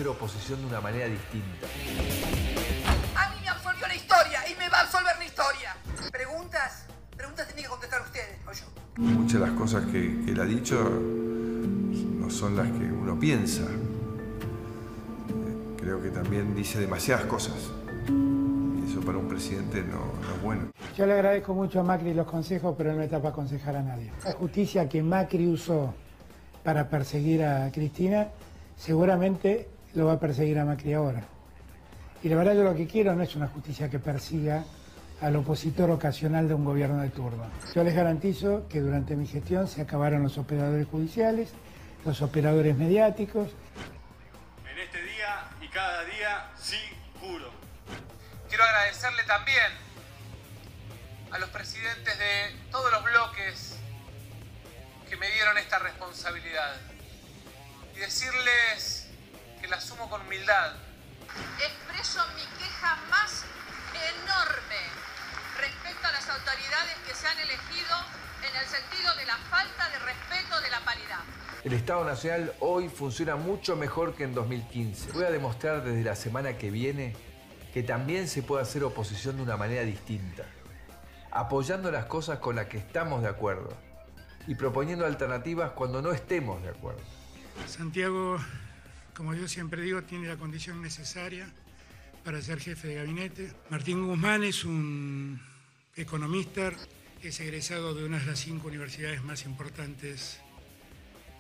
hacer oposición de una manera distinta. A mí me absolvió la historia y me va a absolver la historia. ¿Preguntas? Preguntas tienen que contestar ustedes, no yo. Muchas de las cosas que él ha dicho no son las que uno piensa. Creo que también dice demasiadas cosas. Y eso para un presidente no es bueno. Yo le agradezco mucho a Macri los consejos, pero él no está para aconsejar a nadie. La justicia que Macri usó para perseguir a Cristina, seguramente lo va a perseguir a Macri ahora. Y la verdad yo lo que quiero no es una justicia que persiga al opositor ocasional de un gobierno de turno. Yo les garantizo que durante mi gestión se acabaron los operadores judiciales, los operadores mediáticos. En este día y cada día, sí, juro. Quiero agradecerle también a los presidentes de todos los bloques que me dieron esta responsabilidad y decirles que la asumo con humildad. Expreso mi queja más enorme respecto a las autoridades que se han elegido en el sentido de la falta de respeto de la paridad. El Estado Nacional hoy funciona mucho mejor que en 2015. Voy a demostrar desde la semana que viene que también se puede hacer oposición de una manera distinta, apoyando las cosas con las que estamos de acuerdo y proponiendo alternativas cuando no estemos de acuerdo. Santiago, como yo siempre digo, tiene la condición necesaria para ser jefe de gabinete. Martín Guzmán es un economista, es egresado de una de las 5 universidades más importantes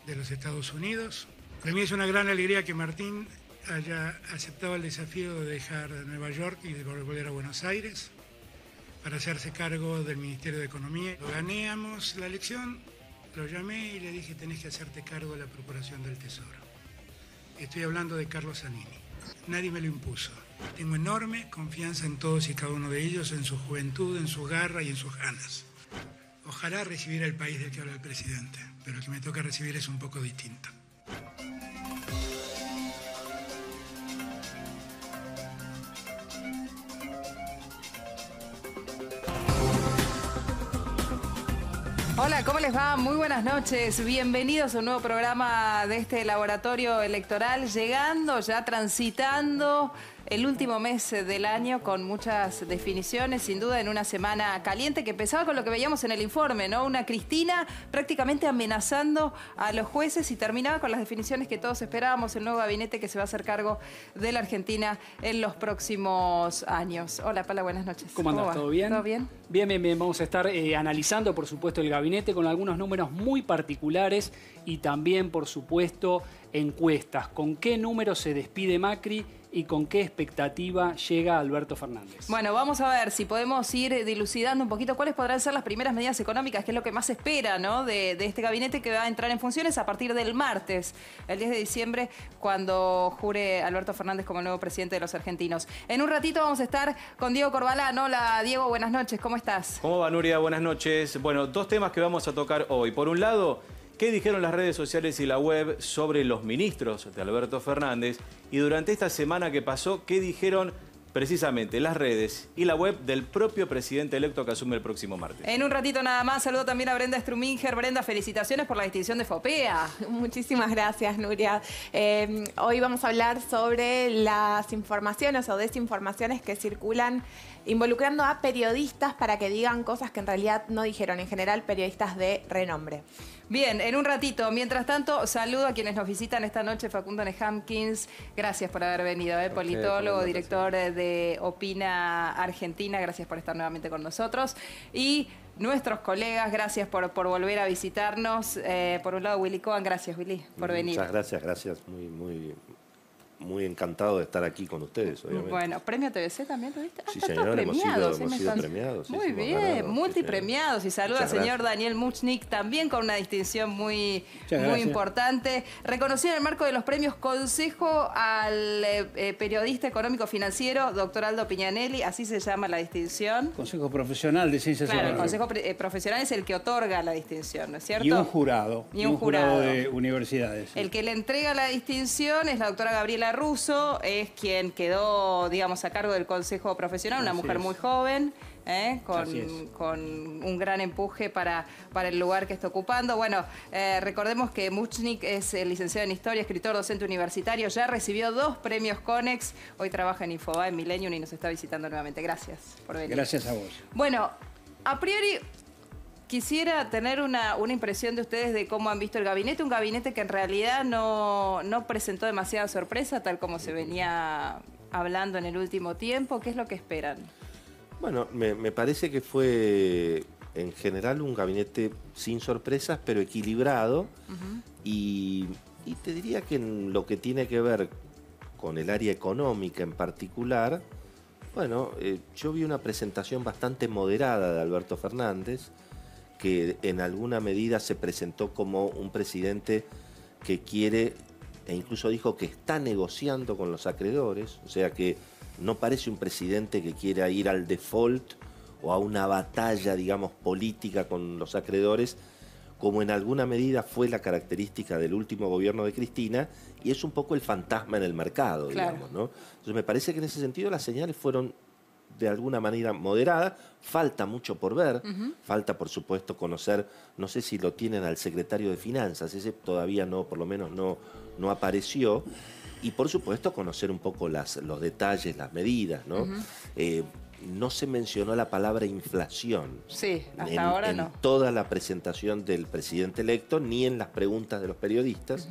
de los Estados Unidos. Para mí es una gran alegría que Martín haya aceptado el desafío de dejar Nueva York y de volver a Buenos Aires para hacerse cargo del Ministerio de Economía. Lo ganeamos la elección, lo llamé y le dije, tenés que hacerte cargo de la Procuración del Tesoro. Estoy hablando de Carlos Zanini. Nadie me lo impuso. Tengo enorme confianza en todos y cada uno de ellos, en su juventud, en su garra y en sus ganas. Ojalá recibir el país del que habla el presidente, pero el que me toca recibir es un poco distinto. Hola, ¿cómo les va? Muy buenas noches. Bienvenidos a un nuevo programa de este laboratorio electoral, llegando, ya transitando el último mes del año con muchas definiciones, sin duda en una semana caliente que empezaba con lo que veíamos en el informe, ¿no? Una Cristina prácticamente amenazando a los jueces y terminaba con las definiciones que todos esperábamos, el nuevo gabinete que se va a hacer cargo de la Argentina en los próximos años. Hola, Paula, buenas noches. ¿Cómo andás? ¿Todo bien? ¿Todo bien? Bien, bien, bien. Vamos a estar analizando, por supuesto, el gabinete con algunos números muy particulares y también, por supuesto, encuestas. ¿Con qué número se despide Macri y con qué expectativa llega Alberto Fernández? Bueno, vamos a ver si podemos ir dilucidando un poquito cuáles podrán ser las primeras medidas económicas, que es lo que más se espera, ¿no? de este gabinete que va a entrar en funciones a partir del martes, el 10 de diciembre, cuando jure Alberto Fernández como el nuevo presidente de los argentinos. En un ratito vamos a estar con Diego Corbalán. Hola, Diego, buenas noches, ¿cómo estás? ¿Cómo va, Nuria? Buenas noches. Bueno, dos temas que vamos a tocar hoy. Por un lado, ¿qué dijeron las redes sociales y la web sobre los ministros de Alberto Fernández? Y durante esta semana que pasó, ¿qué dijeron precisamente las redes y la web del propio presidente electo que asume el próximo martes? En un ratito nada más, saludo también a Brenda Struminger. Brenda, felicitaciones por la distinción de FOPEA. Muchísimas gracias, Nuria. Hoy vamos a hablar sobre las informaciones o desinformaciones que circulan involucrando a periodistas para que digan cosas que en realidad no dijeron, en general periodistas de renombre. Bien, en un ratito. Mientras tanto, saludo a quienes nos visitan esta noche. Facundo Nehamkins, gracias por haber venido, politólogo, director de Opina Argentina, gracias por estar nuevamente con nosotros. Y nuestros colegas, gracias por volver a visitarnos. Por un lado, Willy Cohen, gracias, Willy, por venir. Muchas gracias. Muy encantado de estar aquí con ustedes, obviamente. Bueno, ¿premio TVC también tuviste? Sí, señor, hemos sido premiados. Muy bien, multipremiados. Y saluda al señor Daniel Muchnik, también con una distinción muy importante. Reconocido en el marco de los premios Consejo al Periodista Económico Financiero, doctor Aldo Piñanelli, así se llama la distinción. Consejo Profesional de Ciencias Claro, Económicas. el Consejo Profesional es el que otorga la distinción, ¿no es cierto? Y un jurado. Y un jurado de universidades. Sí. El que le entrega la distinción es la doctora Gabriela Russo, es quien quedó, digamos, a cargo del Consejo Profesional, una mujer muy joven, con un gran empuje para el lugar que está ocupando. Bueno, recordemos que Muchnik es licenciado en Historia, escritor, docente universitario, ya recibió 2 premios Conex, hoy trabaja en Infobae, en Millennium y nos está visitando nuevamente. Gracias por venir. Gracias a vos. Bueno, a priori quisiera tener una impresión de ustedes de cómo han visto el gabinete, un gabinete que en realidad no presentó demasiada sorpresa, tal como se venía hablando en el último tiempo. ¿Qué es lo que esperan? Bueno, me parece que fue en general un gabinete sin sorpresas, pero equilibrado. Y te diría que en lo que tiene que ver con el área económica en particular, bueno, yo vi una presentación bastante moderada de Alberto Fernández, que en alguna medida se presentó como un presidente que quiere, e incluso dijo que está negociando con los acreedores, o sea que no parece un presidente que quiera ir al default o a una batalla, digamos, política con los acreedores, como en alguna medida fue la característica del último gobierno de Cristina, y es un poco el fantasma en el mercado, digamos, ¿no? Entonces me parece que en ese sentido las señales fueron de alguna manera moderadas. Falta mucho por ver, falta por supuesto conocer, no sé si lo tienen al secretario de Finanzas, ese todavía no, por lo menos no apareció, y por supuesto conocer un poco los detalles, las medidas, ¿no? No se mencionó la palabra inflación. Sí, hasta ahora no. En toda la presentación del presidente electo, ni en las preguntas de los periodistas.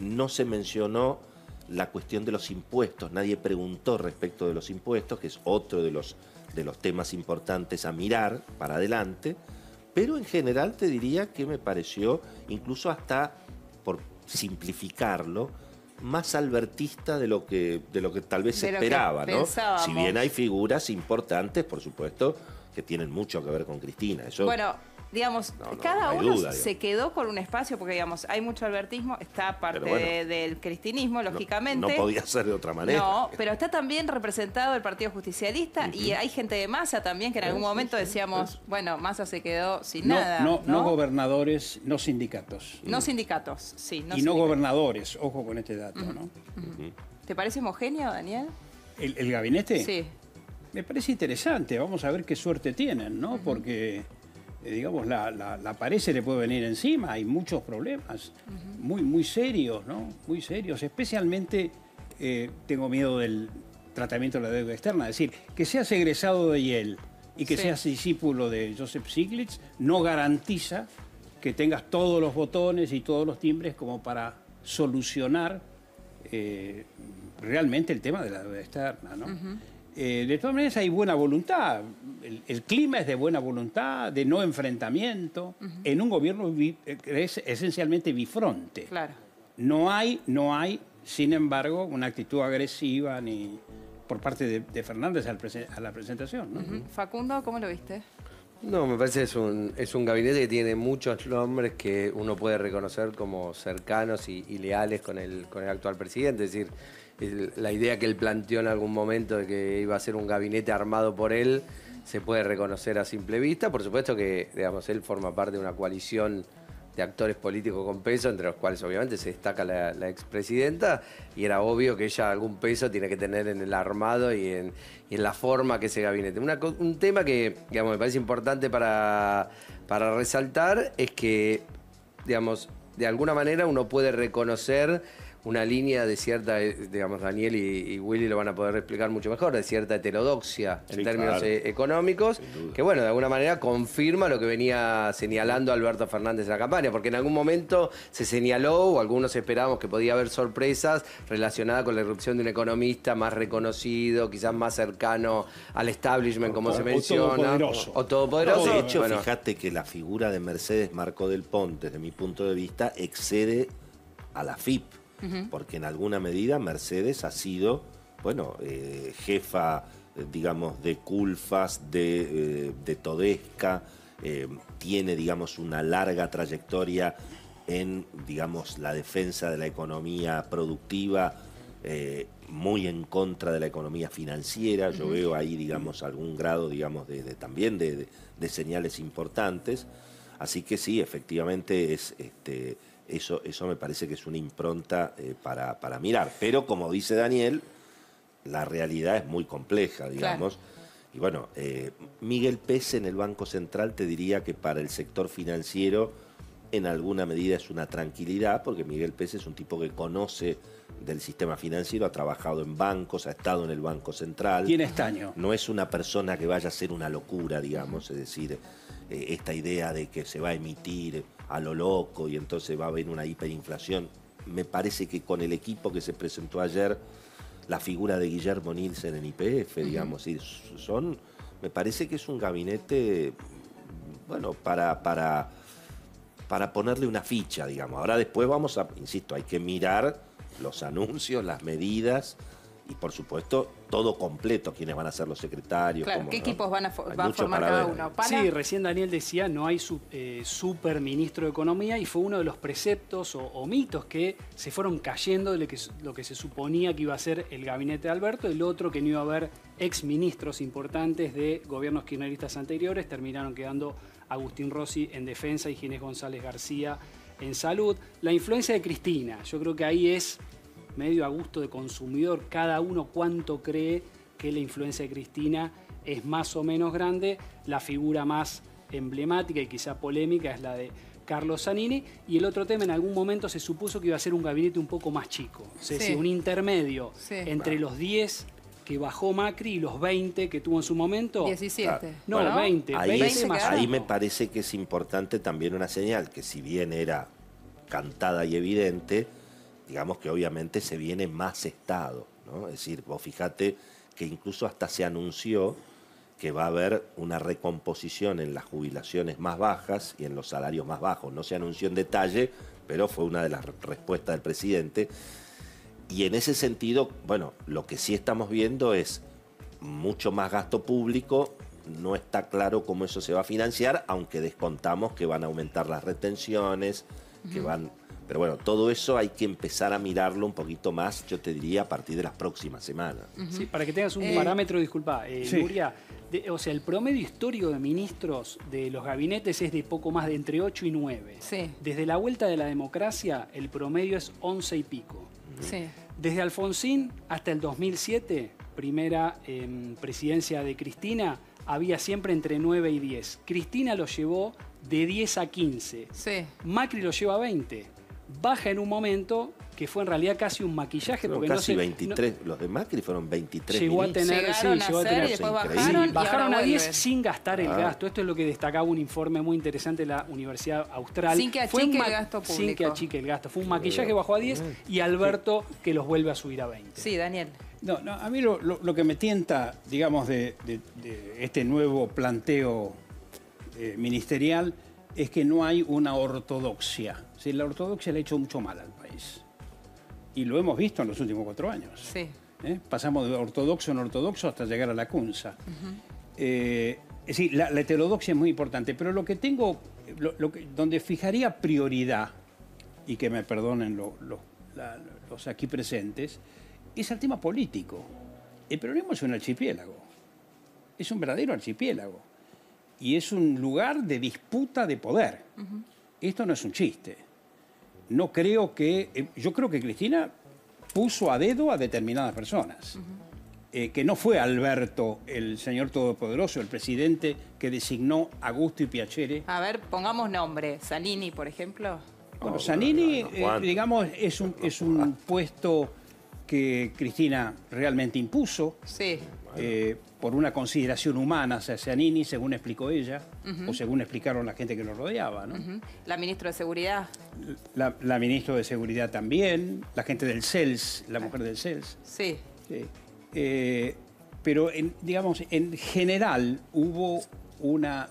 No se mencionó la cuestión de los impuestos. Nadie preguntó respecto de los impuestos, que es otro de los temas importantes a mirar para adelante. Pero en general te diría que me pareció, incluso hasta, por simplificarlo, más albertista de lo que tal vez se esperaba, ¿no? Si bien hay figuras importantes, por supuesto, que tienen mucho que ver con Cristina. Eso, bueno, digamos, cada uno se quedó con un espacio, porque digamos, hay mucho albertismo, está parte del cristinismo, lógicamente. No podía ser de otra manera. No, pero está también representado el Partido Justicialista y hay gente de Massa también que en algún momento decíamos, bueno, Massa se quedó sin nada. No gobernadores, no sindicatos. No sindicatos, sí. No sindicatos. Gobernadores, ojo con este dato, ¿no? ¿Te parece homogéneo, Daniel? ¿El gabinete? Sí. Me parece interesante, vamos a ver qué suerte tienen, ¿no? Porque digamos, la pared se le puede venir encima, hay muchos problemas muy serios, ¿no? Muy serios, especialmente tengo miedo del tratamiento de la deuda externa, es decir, que seas egresado de Yale y que seas discípulo de Joseph Stiglitz no garantiza que tengas todos los botones y todos los timbres como para solucionar realmente el tema de la deuda externa, ¿no? De todas maneras hay buena voluntad, el clima es de buena voluntad, de no enfrentamiento, en un gobierno que es esencialmente bifronte. Claro. No hay, sin embargo, una actitud agresiva ni por parte de Fernández a la presentación, ¿no? Facundo, ¿cómo lo viste? No, me parece que es un gabinete que tiene muchos nombres que uno puede reconocer como cercanos y leales con el actual presidente, es decir, la idea que él planteó en algún momento de que iba a ser un gabinete armado por él se puede reconocer a simple vista. Por supuesto que, digamos, él forma parte de una coalición de actores políticos con peso, entre los cuales obviamente se destaca la expresidenta, y era obvio que ella algún peso tiene que tener en el armado y en la forma que ese gabinete. Un tema que, digamos, me parece importante para resaltar es que, digamos, de alguna manera uno puede reconocer una línea de cierta, digamos, Daniel y Willy lo van a poder explicar mucho mejor, de cierta heterodoxia en términos económicos, que bueno, de alguna manera confirma lo que venía señalando Alberto Fernández en la campaña, porque en algún momento se señaló, o algunos esperábamos que podía haber sorpresas relacionadas con la irrupción de un economista más reconocido, quizás más cercano al establishment, como se menciona. O todopoderoso. De hecho, fíjate que la figura de Mercedes Marco del Ponte, desde mi punto de vista, excede a la FIP. Porque en alguna medida Mercedes ha sido, bueno, jefa, digamos, de Culfas, de Todesca, tiene, digamos, una larga trayectoria en, digamos, la defensa de la economía productiva, muy en contra de la economía financiera. Yo veo ahí, digamos, algún grado, digamos, también de señales importantes. Así que sí, efectivamente es eso me parece que es una impronta para mirar. Pero como dice Daniel, la realidad es muy compleja, digamos. Y bueno, Miguel Pez en el Banco Central te diría que para el sector financiero en alguna medida es una tranquilidad, porque Miguel Pez es un tipo que conoce del sistema financiero, ha trabajado en bancos, ha estado en el Banco Central. Tiene estaño. No es una persona que vaya a hacer una locura, digamos, es decir, esta idea de que se va a emitir a lo loco y entonces va a haber una hiperinflación. Me parece que con el equipo que se presentó ayer, la figura de Guillermo Nielsen en YPF, digamos, me parece que es un gabinete, bueno, para ponerle una ficha, digamos. Ahora después vamos a, insisto, hay que mirar los anuncios, las medidas y por supuesto todo completo, quiénes van a ser los secretarios. Claro, ¿qué equipos va a formar para cada ver. uno? Sí, recién Daniel decía, no hay super ministro de Economía y fue uno de los preceptos o mitos que se fueron cayendo de lo que se suponía que iba a ser el gabinete de Alberto. El otro, que no iba a haber exministros importantes de gobiernos kirchneristas anteriores, terminaron quedando Agustín Rossi en Defensa y Ginés González García en Salud. La influencia de Cristina, yo creo que ahí es medio a gusto de consumidor, cada uno cuánto cree que la influencia de Cristina es más o menos grande. La figura más emblemática y quizá polémica es la de Carlos Zanini, y el otro tema, en algún momento se supuso que iba a ser un gabinete un poco más chico, es decir, un intermedio entre los 10 que bajó Macri y los 20 que tuvo en su momento. 17. No, bueno, 20. Ahí me parece que es importante también una señal, que si bien era cantada y evidente, digamos que obviamente se viene más Estado, ¿no? Es decir, vos fíjate que incluso hasta se anunció que va a haber una recomposición en las jubilaciones más bajas y en los salarios más bajos. No se anunció en detalle, pero fue una de las respuestas del presidente. Y en ese sentido, bueno, lo que sí estamos viendo es mucho más gasto público. No está claro cómo eso se va a financiar, aunque descontamos que van a aumentar las retenciones, que van... Pero bueno, todo eso hay que empezar a mirarlo un poquito más, yo te diría, a partir de las próximas semanas. Sí, para que tengas un parámetro, disculpa, sí. Nuria, o sea, el promedio histórico de ministros de los gabinetes es de poco más de entre 8 y 9. Sí. Desde la vuelta de la democracia, el promedio es 11 y pico. Sí. Desde Alfonsín hasta el 2007, primera presidencia de Cristina, había siempre entre 9 y 10. Cristina lo llevó de 10 a 15. Sí. Macri lo lleva a 20. Baja en un momento que fue en realidad casi un maquillaje. Fueron Porque casi no 23, los de Macri fueron 23 llegó a ministros. tener, Llegaron llegó a tener, y después bajaron, bajaron a 10 vuelven. sin gastar el gasto. Esto es lo que destacaba un informe muy interesante de la Universidad Austral. Sin que achique el gasto público. Sin que achique el gasto. Fue un maquillaje, bajó a 10 y Alberto que los vuelve a subir a 20. Sí, Daniel. No, a mí lo que me tienta, digamos, de este nuevo planteo ministerial es que no hay una ortodoxia. Sí, la ortodoxia le ha hecho mucho mal al país. Y lo hemos visto en los últimos 4 años. Sí. Pasamos de ortodoxo en ortodoxo hasta llegar a la cunza. Es decir, la heterodoxia es muy importante, pero lo que tengo, donde fijaría prioridad, y que me perdonen los aquí presentes, es el tema político. El peronismo es un archipiélago. Es un verdadero archipiélago. Y es un lugar de disputa de poder. Esto no es un chiste. No creo que... Yo creo que Cristina puso a dedo a determinadas personas. Que no fue Alberto, el señor todopoderoso, el presidente que designó a Gusto y Piacere. A ver, pongamos nombre. Zanini, por ejemplo. Bueno, Zanini, digamos, es un puesto que Cristina realmente impuso. Sí. Por una consideración humana hacia Zanini, según explicó ella, o según explicaron la gente que lo rodeaba, ¿no? La ministra de Seguridad. La ministra de Seguridad también, la gente del CELS, la mujer del CELS. Sí. Sí. Pero, digamos, en general hubo una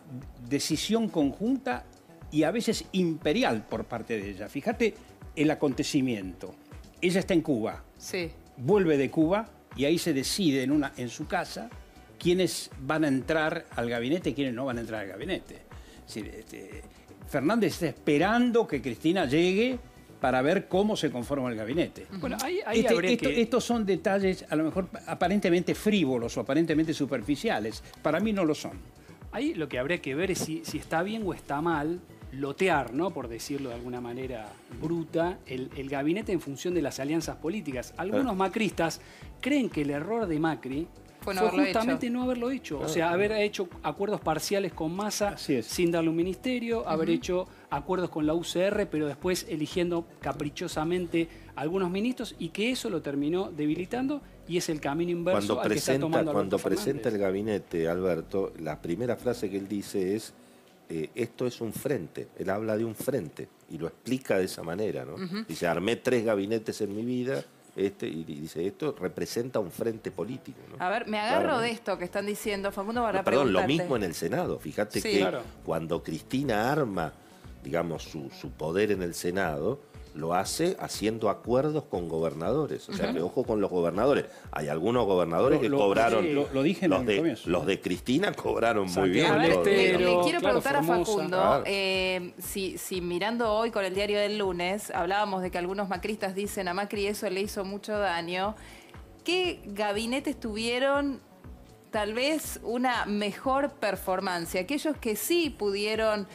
decisión conjunta y a veces imperial por parte de ella. Fíjate el acontecimiento. Ella está en Cuba. Sí. Vuelve de Cuba y ahí se decide en su casa quiénes van a entrar al gabinete y quiénes no van a entrar al gabinete. Es decir, Fernández está esperando que Cristina llegue para ver cómo se conforma el gabinete. Bueno, ahí habría que... Estos son detalles a lo mejor aparentemente frívolos o aparentemente superficiales. Para mí no lo son. Ahí lo que habría que ver es si está bien o está mal lotear, ¿no? Por decirlo de alguna manera bruta, el gabinete en función de las alianzas políticas. Algunos macristas creen que el error de Macri fue justamente no haberlo hecho. O sea, haber hecho acuerdos parciales con Massa sin darle un ministerio, haber hecho acuerdos con la UCR, pero después eligiendo caprichosamente algunos ministros, y que eso lo terminó debilitando, y es el camino inverso al que está tomando Alberto Fernández. Cuando presenta el gabinete, Alberto, la primera frase que él dice es: esto es un frente. Él habla de un frente y lo explica de esa manera, ¿no? Dice, armé 3 gabinetes en mi vida. Y dice, esto representa un frente político, ¿no? A ver, me agarro de esto que están diciendo, Facundo, para Perdón, preguntarte. lo mismo en el Senado. Fíjate que cuando Cristina arma, digamos, su poder en el Senado, lo hace haciendo acuerdos con gobernadores. O sea, que ojo con los gobernadores. Hay algunos gobernadores que cobraron... Lo dije en el comienzo. Los de Cristina cobraron muy bien. A ver, le quiero preguntar a Facundo, si mirando hoy con el diario del lunes, hablábamos de que algunos macristas dicen a Macri eso le hizo mucho daño. ¿Qué gabinetes tuvieron tal vez una mejor performance? Aquellos que sí pudieron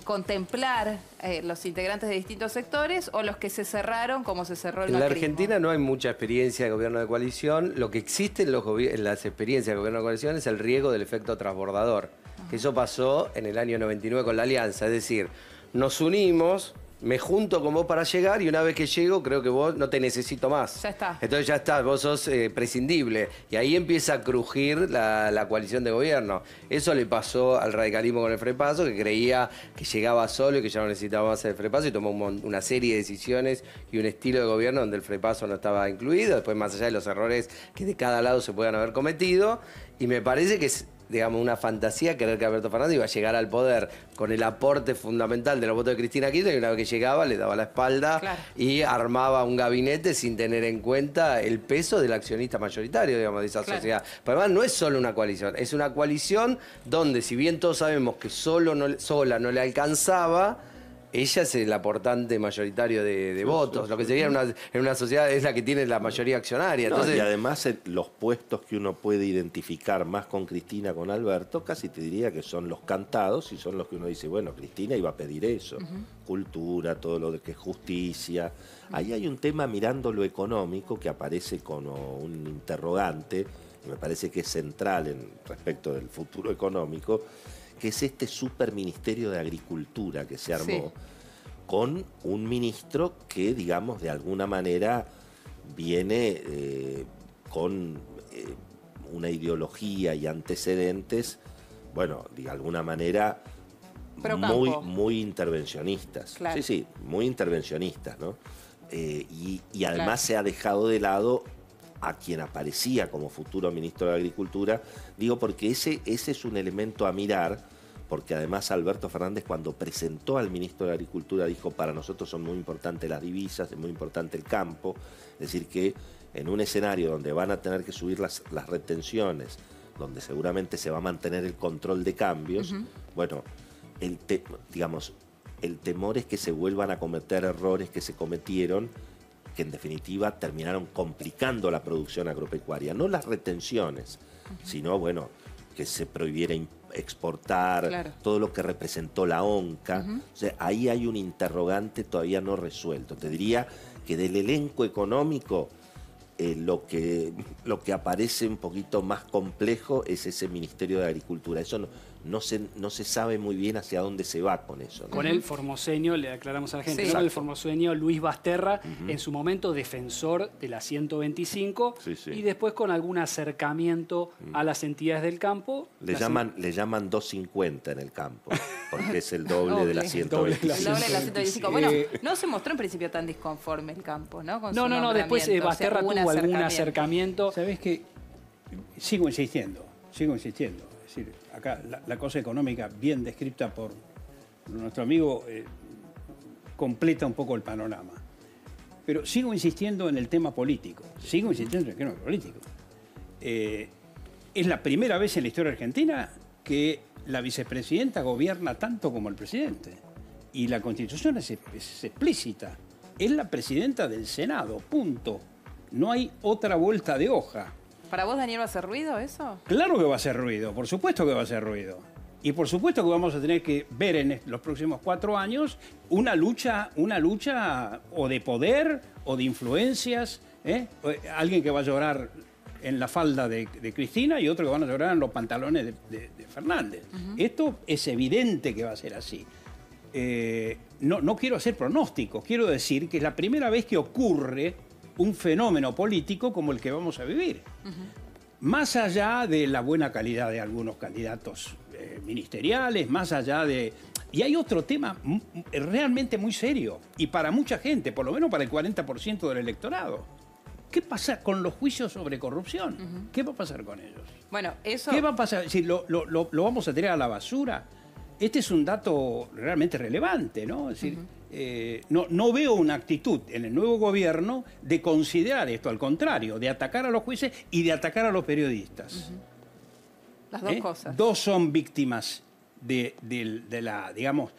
contemplar los integrantes de distintos sectores, o los que se cerraron como se cerró el macrismo. En la Argentina no hay mucha experiencia de gobierno de coalición. Lo que existe en las experiencias de gobierno de coalición es el riesgo del efecto transbordador. Que eso pasó en el año 99 con la Alianza. Es decir, nos unimos, me junto con vos para llegar, y una vez que llego creo que vos no te necesito más. Ya está. Entonces ya está, vos sos prescindible. Y ahí empieza a crujir la coalición de gobierno. Eso le pasó al radicalismo con el Frepaso, que creía que llegaba solo y que ya no necesitaba más el Frepaso, y tomó una serie de decisiones y un estilo de gobierno donde el Frepaso no estaba incluido. Después, más allá de los errores que de cada lado se puedan haber cometido. Y me parece que es, digamos, una fantasía creer que Alberto Fernández iba a llegar al poder con el aporte fundamental de los votos de Cristina Kirchner, y una vez que llegaba le daba la espalda y armaba un gabinete sin tener en cuenta el peso del accionista mayoritario, digamos, de esa sociedad. Pero además no es solo una coalición, es una coalición donde, si bien todos sabemos que sola no le alcanzaba, ella es el aportante mayoritario de votos. Lo que sería en una sociedad es la que tiene la mayoría accionaria. Entonces, y además los puestos que uno puede identificar más con Cristina, con Alberto, casi te diría que son los cantados, y son los que uno dice, bueno, Cristina iba a pedir eso. Cultura, todo lo de que es justicia. Ahí hay un tema, mirando lo económico, que aparece como un interrogante, y me parece que es central respecto del futuro económico, que es este superministerio de Agricultura que se armó, con un ministro que, digamos, de alguna manera viene con una ideología y antecedentes, bueno, de alguna manera muy intervencionistas. Claro. Sí, muy intervencionistas, ¿no? Y además se ha dejado de lado a quien aparecía como futuro ministro de Agricultura, digo, porque ese es un elemento a mirar, porque además Alberto Fernández, cuando presentó al ministro de Agricultura, dijo, para nosotros son muy importantes las divisas, es muy importante el campo, es decir, que en un escenario donde van a tener que subir las retenciones, donde seguramente se va a mantener el control de cambios, bueno, el temor es que se vuelvan a cometer errores que se cometieron, que en definitiva terminaron complicando la producción agropecuaria. No las retenciones, sino, bueno, que se prohibiera exportar, todo lo que representó la ONCA. O sea, ahí hay un interrogante todavía no resuelto. Te diría que del elenco económico, lo que aparece un poquito más complejo es ese Ministerio de Agricultura. Eso no se sabe muy bien hacia dónde se va con eso, ¿no? Con el formoseño, le aclaramos a la gente, ¿no? El formoseño Luis Basterra, en su momento defensor de la 125, y después con algún acercamiento a las entidades del campo. Le llaman 250 en el campo, porque es el doble de la 125. El doble de la 125. Bueno, no se mostró en principio tan disconforme el campo, ¿no? Con No, después Basterra tuvo algún acercamiento. ¿Sabés qué? Sigo insistiendo. Es decir, acá la cosa económica bien descrita por nuestro amigo completa un poco el panorama. Pero sigo insistiendo en el tema político. Es la primera vez en la historia argentina que la vicepresidenta gobierna tanto como el presidente. Y la Constitución es explícita. Es la presidenta del Senado, punto. No hay otra vuelta de hoja. ¿Para vos, Daniel, va a hacer ruido eso? Claro que va a hacer ruido, por supuesto que va a hacer ruido. Y por supuesto que vamos a tener que ver en los próximos 4 años una lucha o de poder o de influencias. Alguien que va a llorar en la falda de Cristina y otros que van a llorar en los pantalones de Fernández. Esto es evidente que va a ser así. No quiero hacer pronósticos, quiero decir que es la primera vez que ocurre un fenómeno político como el que vamos a vivir. Más allá de la buena calidad de algunos candidatos ministeriales, más allá de... Y hay otro tema realmente muy serio, y para mucha gente, por lo menos para el 40% del electorado. ¿Qué pasa con los juicios sobre corrupción? ¿Qué va a pasar con ellos? Bueno, eso... ¿Qué va a pasar? Si ¿lo vamos a tirar a la basura? Este es un dato realmente relevante, ¿no? Es decir, no veo una actitud en el nuevo gobierno de considerar esto, al contrario, de atacar a los jueces y de atacar a los periodistas. Las dos cosas. Dos son víctimas de la, digamos,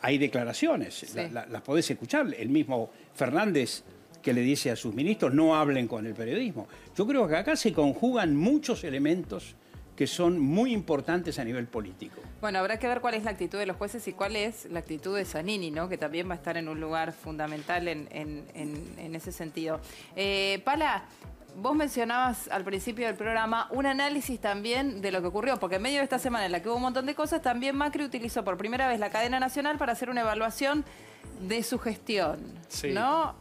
hay declaraciones, Sí. las podés escuchar. El mismo Fernández que le dice a sus ministros, no hablen con el periodismo. Yo creo que acá se conjugan muchos elementos que son muy importantes a nivel político. Bueno, habrá que ver cuál es la actitud de los jueces y cuál es la actitud de Zanini, ¿no? Que también va a estar en un lugar fundamental en ese sentido. Pala, vos mencionabas al principio del programa un análisis también de lo que ocurrió, porque en medio de esta semana en la que hubo un montón de cosas, también Macri utilizó por primera vez la cadena nacional para hacer una evaluación de su gestión, Sí. ¿no?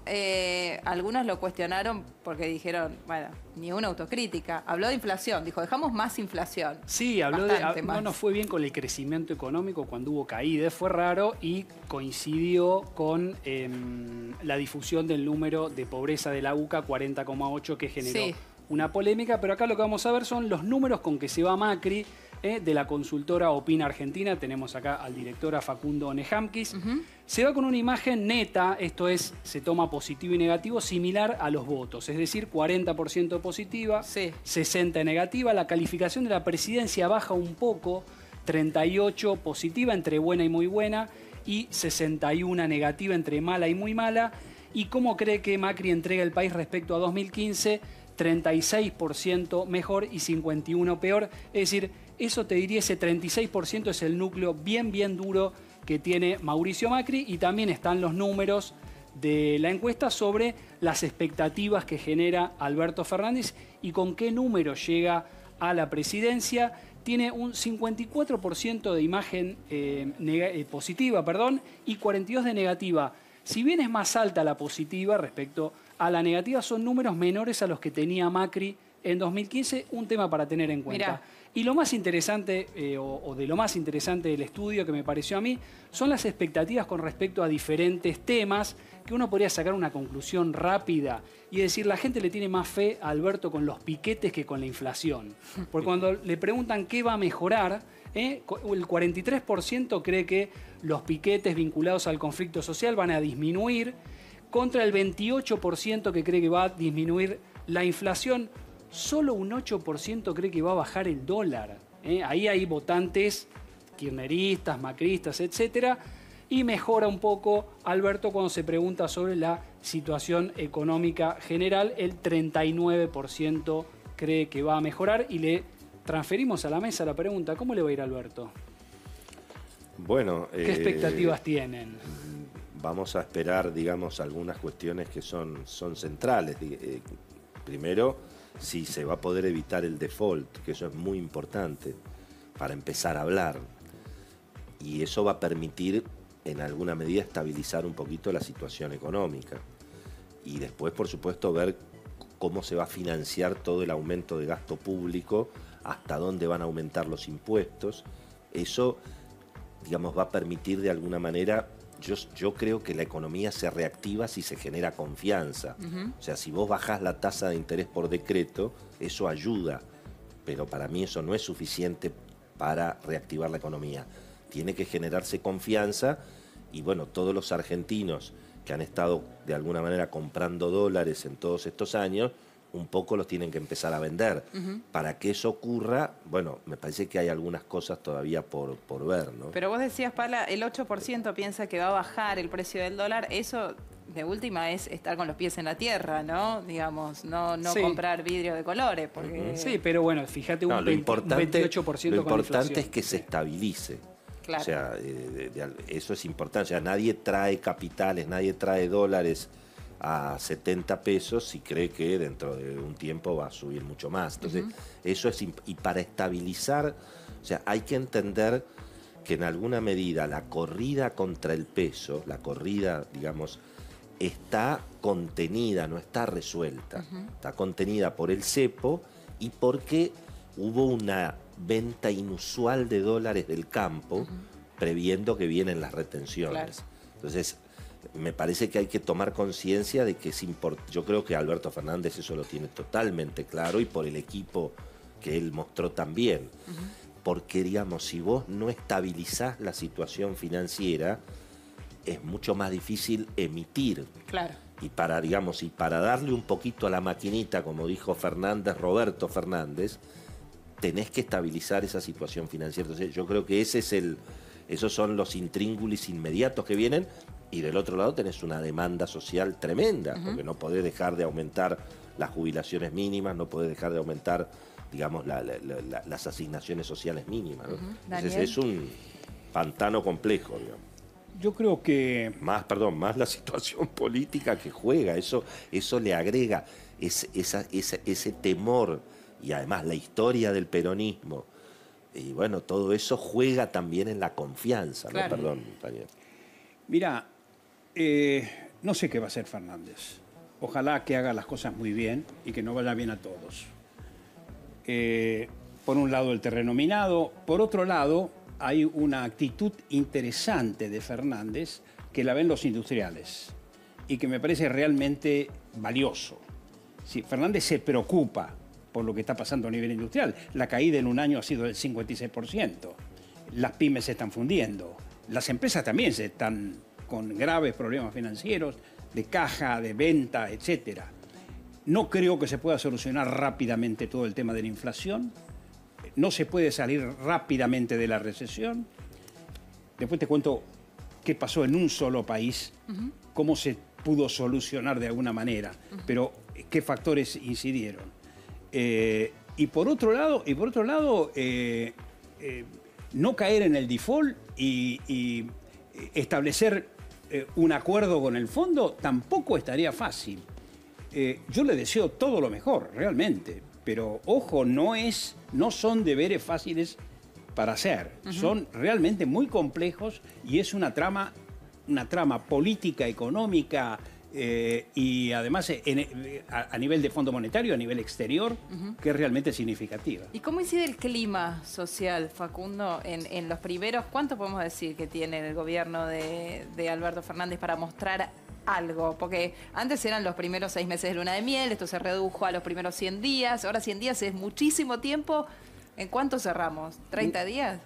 Algunos lo cuestionaron porque dijeron, bueno, ni una autocrítica. Habló de inflación, dijo, dejamos más inflación. Sí, habló Bastante de... más. No nos fue bien con el crecimiento económico cuando hubo caída, fue raro y coincidió con la difusión del número de pobreza de la UCA, 40,8, que generó Sí. una polémica, pero acá lo que vamos a ver son los números con que se va Macri, de la consultora Opina Argentina. Tenemos acá al director, a Facundo Nejamquis. Se va con una imagen neta, esto es, se toma positivo y negativo, similar a los votos, es decir, 40% positiva, 60% negativa. La calificación de la presidencia baja un poco, 38 positiva entre buena y muy buena y 61 negativa entre mala y muy mala. ¿Y cómo cree que Macri entrega el país respecto a 2015? 36% mejor y 51% peor. Es decir, eso te diría, ese 36% es el núcleo bien duro que tiene Mauricio Macri, y también están los números de la encuesta sobre las expectativas que genera Alberto Fernández y con qué número llega a la presidencia. Tiene un 54% de imagen positiva, y 42% de negativa. Si bien es más alta la positiva respecto a la negativa, son números menores a los que tenía Macri en 2015, un tema para tener en cuenta. Mirá. Y lo más interesante, o de lo más interesante del estudio que me pareció a mí, son las expectativas con respecto a diferentes temas, que uno podría sacar una conclusión rápida y decir, la gente le tiene más fe a Alberto con los piquetes que con la inflación. Porque cuando le preguntan qué va a mejorar, el 43% cree que los piquetes vinculados al conflicto social van a disminuir, contra el 28% que cree que va a disminuir la inflación. Solo un 8% cree que va a bajar el dólar. Ahí hay votantes kirchneristas, macristas, etc. Y mejora un poco Alberto cuando se pregunta sobre la situación económica general. El 39% cree que va a mejorar, y le transferimos a la mesa la pregunta, ¿cómo le va a ir a Alberto? Bueno, ¿Qué expectativas tienen? Vamos a esperar, digamos, algunas cuestiones que son centrales. Primero, si se va a poder evitar el default, que eso es muy importante para empezar a hablar. Y eso va a permitir, en alguna medida, estabilizar un poquito la situación económica. Y después, por supuesto, ver cómo se va a financiar todo el aumento de gasto público, hasta dónde van a aumentar los impuestos. Eso, digamos, va a permitir de alguna manera... Yo creo que la economía se reactiva si se genera confianza. O sea, si vos bajás la tasa de interés por decreto, eso ayuda. Pero para mí eso no es suficiente para reactivar la economía. Tiene que generarse confianza, y bueno, todos los argentinos que han estado de alguna manera comprando dólares en todos estos años, un poco los tienen que empezar a vender. Para que eso ocurra, bueno, me parece que hay algunas cosas todavía por ver, ¿no? Pero vos decías, Pala, el 8% piensa que va a bajar el precio del dólar. Eso, de última, es estar con los pies en la tierra, ¿no? Digamos, no Sí. comprar vidrio de colores. Porque... Sí, pero bueno, fíjate, un 28% Lo importante con inflación. es que se estabilice. Claro. O sea, eso es importante. O sea, nadie trae capitales, nadie trae dólares a 70 pesos y cree que dentro de un tiempo va a subir mucho más. Entonces, eso es... Y para estabilizar, o sea, hay que entender que en alguna medida la corrida contra el peso, la corrida, digamos, está contenida, no está resuelta. Está contenida por el cepo y porque hubo una venta inusual de dólares del campo, previendo que vienen las retenciones. Claro. Entonces, me parece que hay que tomar conciencia de que es importante. Yo creo que Alberto Fernández eso lo tiene totalmente claro y por el equipo que él mostró también. Porque, digamos, si vos no estabilizás la situación financiera, es mucho más difícil emitir. Claro. Y para, digamos, y para darle un poquito a la maquinita, como dijo Roberto Fernández, tenés que estabilizar esa situación financiera. Entonces, yo creo que esos son los intríngulis inmediatos que vienen. Y del otro lado tenés una demanda social tremenda, porque no podés dejar de aumentar las jubilaciones mínimas, no podés dejar de aumentar, digamos, las asignaciones sociales mínimas, ¿no? Entonces es un pantano complejo, digamos. Yo creo que... Más la situación política que juega, eso le agrega ese temor y además la historia del peronismo. Y bueno, todo eso juega también en la confianza, ¿no? Claro. Perdón, Daniel. Mira, no sé qué va a hacer Fernández. Ojalá que haga las cosas muy bien y que no vaya bien a todos. Por un lado el terreno minado, por otro lado hay una actitud interesante de Fernández que la ven los industriales y que me parece realmente valioso. Sí, Fernández se preocupa por lo que está pasando a nivel industrial. La caída en un año ha sido del 56%. Las pymes se están fundiendo. Las empresas también se están con graves problemas financieros, de caja, de venta, etc. No creo que se pueda solucionar rápidamente todo el tema de la inflación. No se puede salir rápidamente de la recesión. Después te cuento qué pasó en un solo país, cómo se pudo solucionar de alguna manera, pero qué factores incidieron. Y por otro lado, no caer en el default y establecer un acuerdo con el fondo tampoco estaría fácil. Yo le deseo todo lo mejor, realmente, pero ojo, no son deberes fáciles para hacer. Son realmente muy complejos y es una trama política, económica, y además a nivel de Fondo Monetario, a nivel exterior, que es realmente significativa. ¿Y cómo incide el clima social, Facundo, en los primeros? ¿Cuánto podemos decir que tiene el gobierno de Alberto Fernández para mostrar algo? Porque antes eran los primeros 6 meses de luna de miel, esto se redujo a los primeros 100 días, ahora 100 días es muchísimo tiempo. ¿En cuánto cerramos? ¿30 días?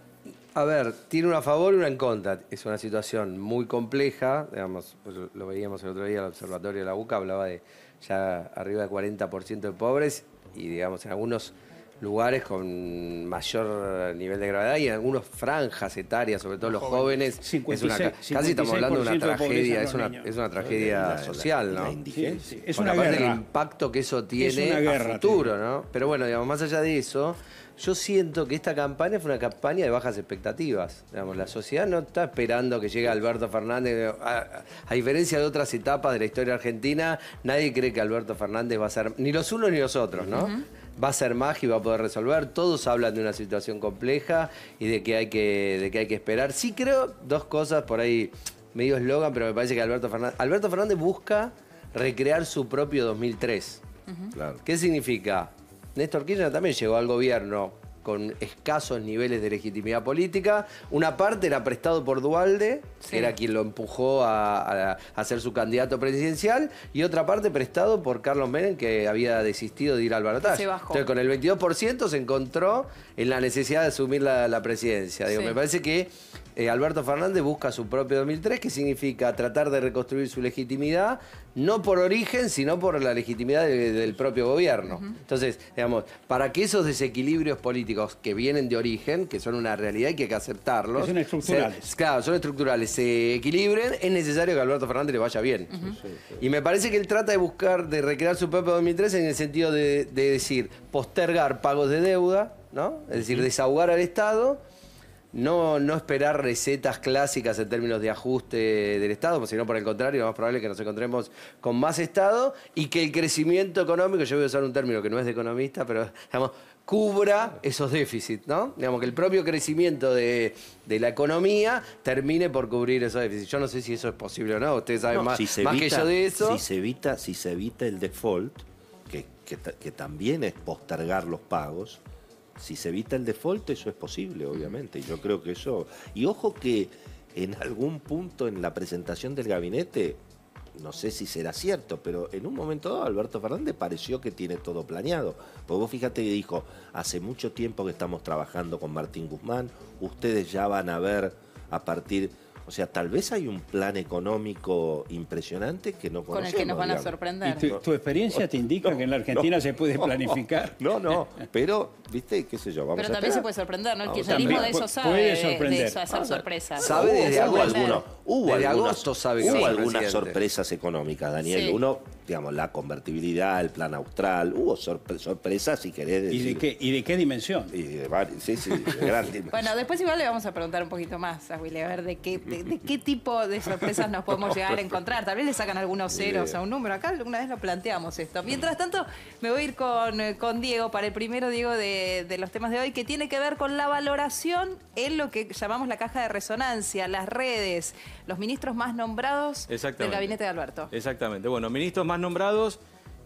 A ver, tiene una a favor y una en contra. Es una situación muy compleja, digamos, pues lo veíamos el otro día, el Observatorio de la UCA hablaba de ya arriba del 40% de pobres y, digamos, en algunos lugares con mayor nivel de gravedad y en algunas franjas etarias, sobre todo los jóvenes, 56, casi estamos hablando de una tragedia, es una tragedia social, ¿no? Sí. Es porque una aparte guerra. el impacto que eso tiene a futuro, ¿no? Pero bueno, digamos, más allá de eso, yo siento que esta campaña fue una campaña de bajas expectativas. Digamos, la sociedad no está esperando que llegue Alberto Fernández. A diferencia de otras etapas de la historia argentina, nadie cree que Alberto Fernández va a ser ni los unos ni los otros, ¿no? Va a ser magia y va a poder resolver. Todos hablan de una situación compleja y de que hay que esperar. Sí creo dos cosas por ahí, medio eslogan, pero me parece que Alberto Fernández busca recrear su propio 2003. Claro. ¿Qué significa? Néstor Kirchner también llegó al gobierno con escasos niveles de legitimidad política. Una parte era prestado por Duhalde, que era quien lo empujó a ser su candidato presidencial, y otra parte prestado por Carlos Menem, que había desistido de ir al balotaje. Entonces, con el 22% se encontró en la necesidad de asumir la presidencia. Digo, me parece que Alberto Fernández busca su propio 2003, que significa tratar de reconstruir su legitimidad, no por origen, sino por la legitimidad del propio gobierno. Entonces, digamos, para que esos desequilibrios políticos que vienen de origen, que son una realidad y que hay que aceptarlos, que son estructurales. Claro, son estructurales, se equilibren, es necesario que a Alberto Fernández le vaya bien. Y me parece que él trata de buscar, de recrear su propio 2003 en el sentido de decir, postergar pagos de deuda, ¿no? Es decir, desahogar al Estado, no esperar recetas clásicas en términos de ajuste del Estado, sino por el contrario, lo más probable es que nos encontremos con más Estado y que el crecimiento económico, yo voy a usar un término que no es de economista, pero digamos, cubra esos déficits, ¿no? Digamos que el propio crecimiento de la economía termine por cubrir esos déficits. Yo no sé si eso es posible o no, ustedes saben más que yo de eso. Si se evita el default, que también es postergar los pagos, si se evita el default, eso es posible, obviamente. Y yo creo que eso... Y ojo que en algún punto en la presentación del gabinete, no sé si será cierto, pero en un momento dado Alberto Fernández pareció que tiene todo planeado. Porque vos fíjate que dijo, hace mucho tiempo que estamos trabajando con Martín Guzmán, ustedes ya van a ver a partir... O sea, tal vez hay un plan económico impresionante que no conocemos. Con el que nos van a sorprender. ¿Y tu experiencia te indica que en la Argentina se puede planificar? No, pero, viste, qué sé yo, vamos Pero a también esperar. se puede sorprender, ¿no? El kirchnerismo de eso sabe, puede sorprender. de eso, hacer sorpresas. ¿Sabe desde Hubo algunas presidente. sorpresas económicas, Daniel. Sí. Uno, digamos, la convertibilidad, el plan austral, hubo sorpresas, si querés decir. ¿Y de qué dimensión? De gran dimensión. Bueno, después igual le vamos a preguntar un poquito más a Willy, a ver de qué tipo de sorpresas nos podemos llegar a encontrar. Tal vez le sacan algunos ceros a un número. Acá alguna vez lo planteamos esto. Mientras tanto, me voy a ir con Diego para el primero, Diego, de los temas de hoy, que tiene que ver con la valoración en lo que llamamos la caja de resonancia, las redes, los ministros más nombrados del gabinete de Alberto. Exactamente. Bueno, ministros más nombrados,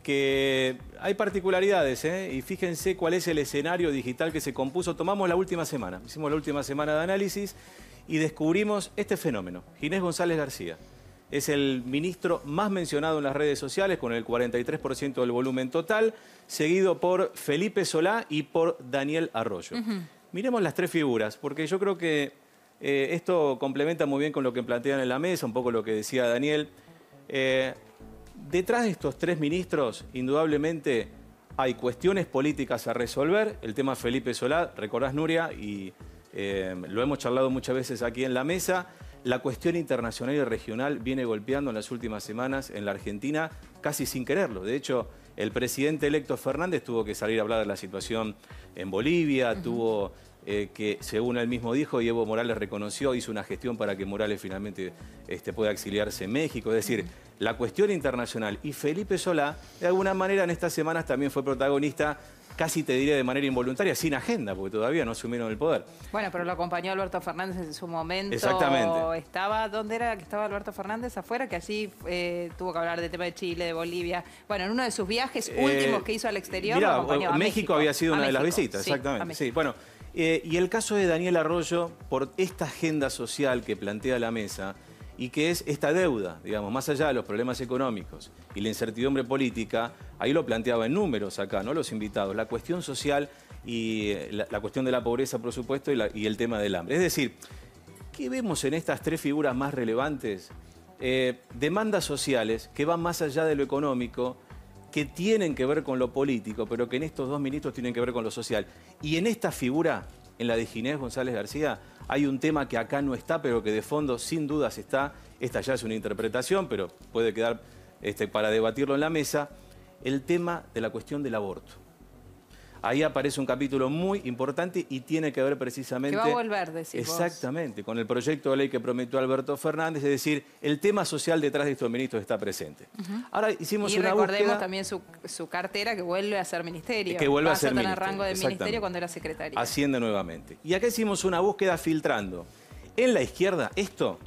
que hay particularidades, y fíjense cuál es el escenario digital que se compuso. Tomamos la última semana, hicimos la última semana de análisis y descubrimos este fenómeno. Ginés González García es el ministro más mencionado en las redes sociales, con el 43% del volumen total, seguido por Felipe Solá y por Daniel Arroyo. Miremos las tres figuras, porque yo creo que esto complementa muy bien con lo que plantean en la mesa, un poco lo que decía Daniel. Detrás de estos tres ministros, indudablemente, hay cuestiones políticas a resolver. El tema Felipe Solá, recordás, Nuria, y lo hemos charlado muchas veces aquí en la mesa. La cuestión internacional y regional viene golpeando en las últimas semanas en la Argentina casi sin quererlo. De hecho, el presidente electo Fernández tuvo que salir a hablar de la situación en Bolivia, tuvo que, según él mismo dijo, y Evo Morales reconoció, hizo una gestión para que Morales finalmente pueda exiliarse en México. Es decir, la cuestión internacional. Y Felipe Solá, de alguna manera, en estas semanas también fue protagonista, casi te diría de manera involuntaria, sin agenda, porque todavía no asumieron el poder. Bueno, pero lo acompañó Alberto Fernández en su momento. Exactamente. ¿Dónde era que estaba Alberto Fernández? Afuera, que allí tuvo que hablar del tema de Chile, de Bolivia. Bueno, en uno de sus viajes últimos que hizo al exterior, lo acompañó a México había sido una de las visitas, sí, exactamente. Sí, bueno, y el caso de Daniel Arroyo, por esta agenda social que plantea la mesa, y que es esta deuda, digamos, más allá de los problemas económicos y la incertidumbre política, ahí lo planteaba en números acá, ¿no? Los invitados, la cuestión social y la cuestión de la pobreza, por supuesto, y el tema del hambre. Es decir, ¿qué vemos en estas tres figuras más relevantes? Demandas sociales que van más allá de lo económico, que tienen que ver con lo político, pero que en estos dos ministros tienen que ver con lo social. Y en esta figura, en la de Ginés González García, hay un tema que acá no está, pero que de fondo sin dudas está. Esta ya es una interpretación, pero puede quedar para debatirlo en la mesa. El tema de la cuestión del aborto. Ahí aparece un capítulo muy importante y tiene que ver precisamente... Que va a volver, decís exactamente, con el proyecto de ley que prometió Alberto Fernández, es decir, el tema social detrás de estos ministros está presente. Ahora hicimos una búsqueda... Y recordemos también su cartera, que vuelve a ser ministerio. Que vuelve a ser tener ministerio, rango de ministerio cuando era secretaria. Asciende nuevamente. Y acá hicimos una búsqueda filtrando. En la izquierda, esto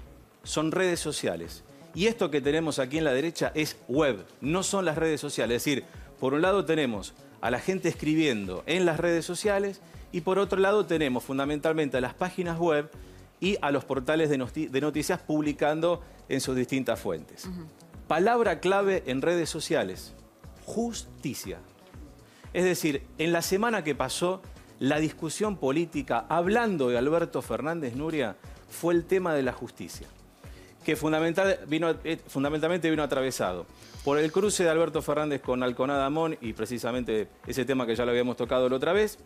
son redes sociales. Y esto que tenemos aquí en la derecha es web, no son las redes sociales. Es decir, por un lado tenemos a la gente escribiendo en las redes sociales y por otro lado tenemos fundamentalmente a las páginas web y a los portales de noticias publicando en sus distintas fuentes. Palabra clave en redes sociales, justicia. Es decir, en la semana que pasó, la discusión política, hablando de Alberto Fernández, Nuria, fue el tema de la justicia, que fundamentalmente vino atravesado por el cruce de Alberto Fernández con Alconada Amón y precisamente ese tema que ya lo habíamos tocado la otra vez,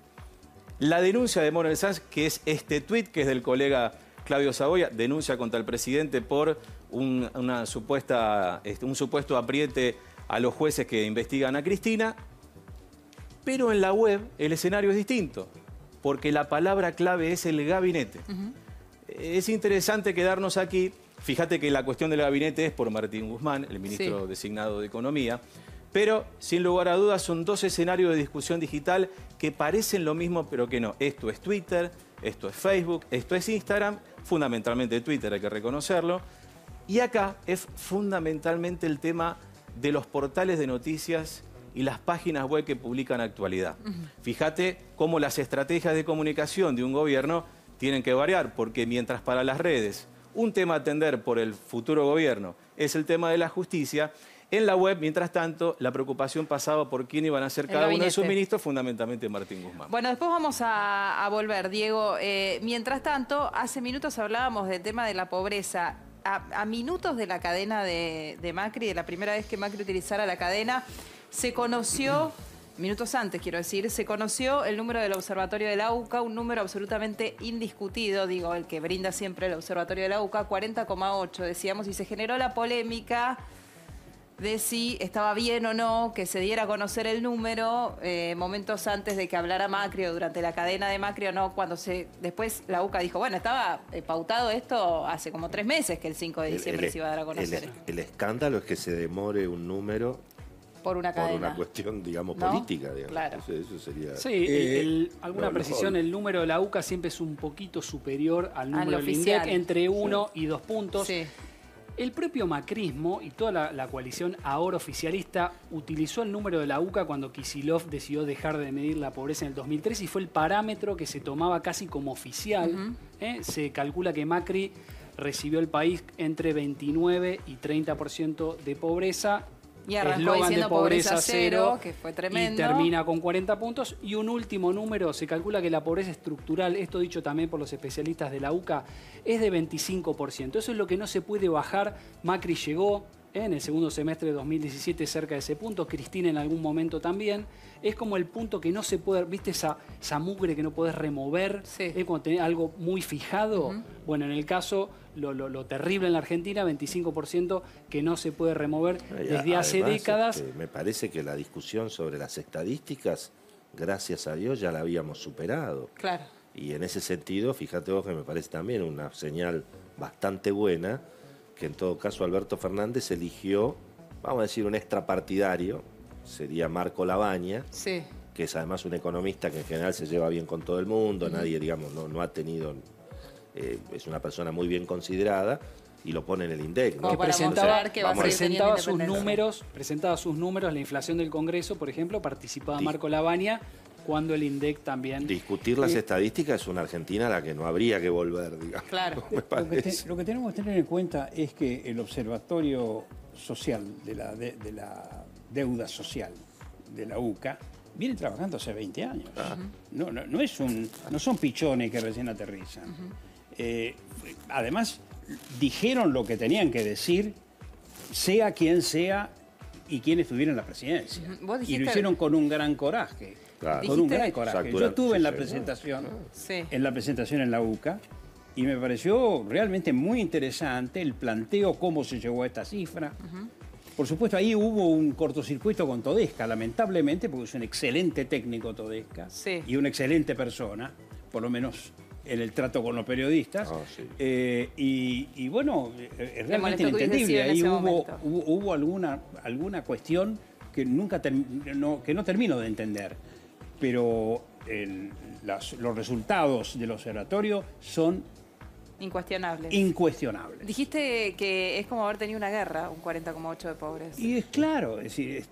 la denuncia de Manuel Sanz, que es este tuit que es del colega Claudio Saboya, denuncia contra el presidente por un supuesto apriete a los jueces que investigan a Cristina, pero en la web el escenario es distinto, porque la palabra clave es el gabinete. Es interesante quedarnos aquí. Fíjate que la cuestión del gabinete es por Martín Guzmán, el ministro designado de Economía, pero sin lugar a dudas son dos escenarios de discusión digital que parecen lo mismo, pero que no. Esto es Twitter, esto es Facebook, esto es Instagram, fundamentalmente Twitter, hay que reconocerlo. Y acá es fundamentalmente el tema de los portales de noticias y las páginas web que publican actualidad. Fíjate cómo las estrategias de comunicación de un gobierno tienen que variar, porque mientras para las redes un tema a atender por el futuro gobierno es el tema de la justicia, en la web, mientras tanto, la preocupación pasaba por quién iban a ser cada uno de sus ministros, fundamentalmente Martín Guzmán. Bueno, después vamos a volver, Diego. Mientras tanto, hace minutos hablábamos del tema de la pobreza. A minutos de la cadena de Macri, de la primera vez que Macri utilizara la cadena, se conoció, minutos antes quiero decir, se conoció el número del observatorio de la UCA, un número absolutamente indiscutido, digo, el que brinda siempre el observatorio de la UCA, 40,8 decíamos, y se generó la polémica de si estaba bien o no que se diera a conocer el número momentos antes de que hablara Macri o durante la cadena de Macri o no, cuando después la UCA dijo, bueno, estaba pautado esto hace como 3 meses que el 5 de diciembre se iba a dar a conocer. El escándalo es que se demore un número por una cadena. Por una cuestión, digamos, ¿no? Política, digamos. Claro. Eso sería... Sí, alguna precisión, el número de la UCA siempre es un poquito superior al número del INDEC, entre 1 y 2 puntos. Sí. El propio macrismo y toda la coalición ahora oficialista utilizó el número de la UCA cuando Kicillof decidió dejar de medir la pobreza en el 2003 y fue el parámetro que se tomaba casi como oficial. Se calcula que Macri recibió el país entre 29 y 30% de pobreza. Y arrancó diciendo pobreza cero, que fue tremendo. Y termina con 40 puntos. Y un último número, se calcula que la pobreza estructural, esto dicho también por los especialistas de la UCA, es de 25%. Eso es lo que no se puede bajar. Macri llegó en el segundo semestre de 2017 cerca de ese punto. Cristina en algún momento también. Es como el punto que no se puede, ¿viste esa mugre que no podés remover? Cuando tenés algo muy fijado. Bueno, en el caso... Lo terrible en la Argentina, 25% que no se puede remover desde hace décadas. Me parece que la discusión sobre las estadísticas, gracias a Dios, ya la habíamos superado. Claro. Y en ese sentido, fíjate vos que me parece también una señal bastante buena, que en todo caso Alberto Fernández eligió, vamos a decir, un extrapartidario, sería Marco Lavagna, que es además un economista que en general se lleva bien con todo el mundo, nadie, digamos, no ha tenido... es una persona muy bien considerada y lo pone en el INDEC, ¿no? Que presentaba sus números, la inflación del Congreso, por ejemplo, participaba Marco Lavagna cuando el INDEC también... Discutir las estadísticas es una Argentina a la que no habría que volver, digamos. Claro. Lo que tenemos que tener en cuenta es que el Observatorio Social de la Deuda Social de la UCA viene trabajando hace 20 años. No son pichones que recién aterrizan. Además, dijeron lo que tenían que decir, sea quien sea y quien estuviera en la presidencia. Y lo hicieron con un gran coraje. Claro. Con un gran coraje. Yo estuve en la presentación, Sí. en la presentación en la UCA, y me pareció realmente muy interesante el planteo, cómo se llegó a esta cifra. Por supuesto, ahí hubo un cortocircuito con Todesca, lamentablemente, porque es un excelente técnico Todesca y una excelente persona, por lo menos en el trato con los periodistas. Y bueno, es realmente inentendible. Ahí hubo alguna cuestión que no termino de entender. Pero los resultados del observatorio son incuestionables. Dijiste que es como haber tenido una guerra, un 40,8 de pobreza. Y es claro, es decir,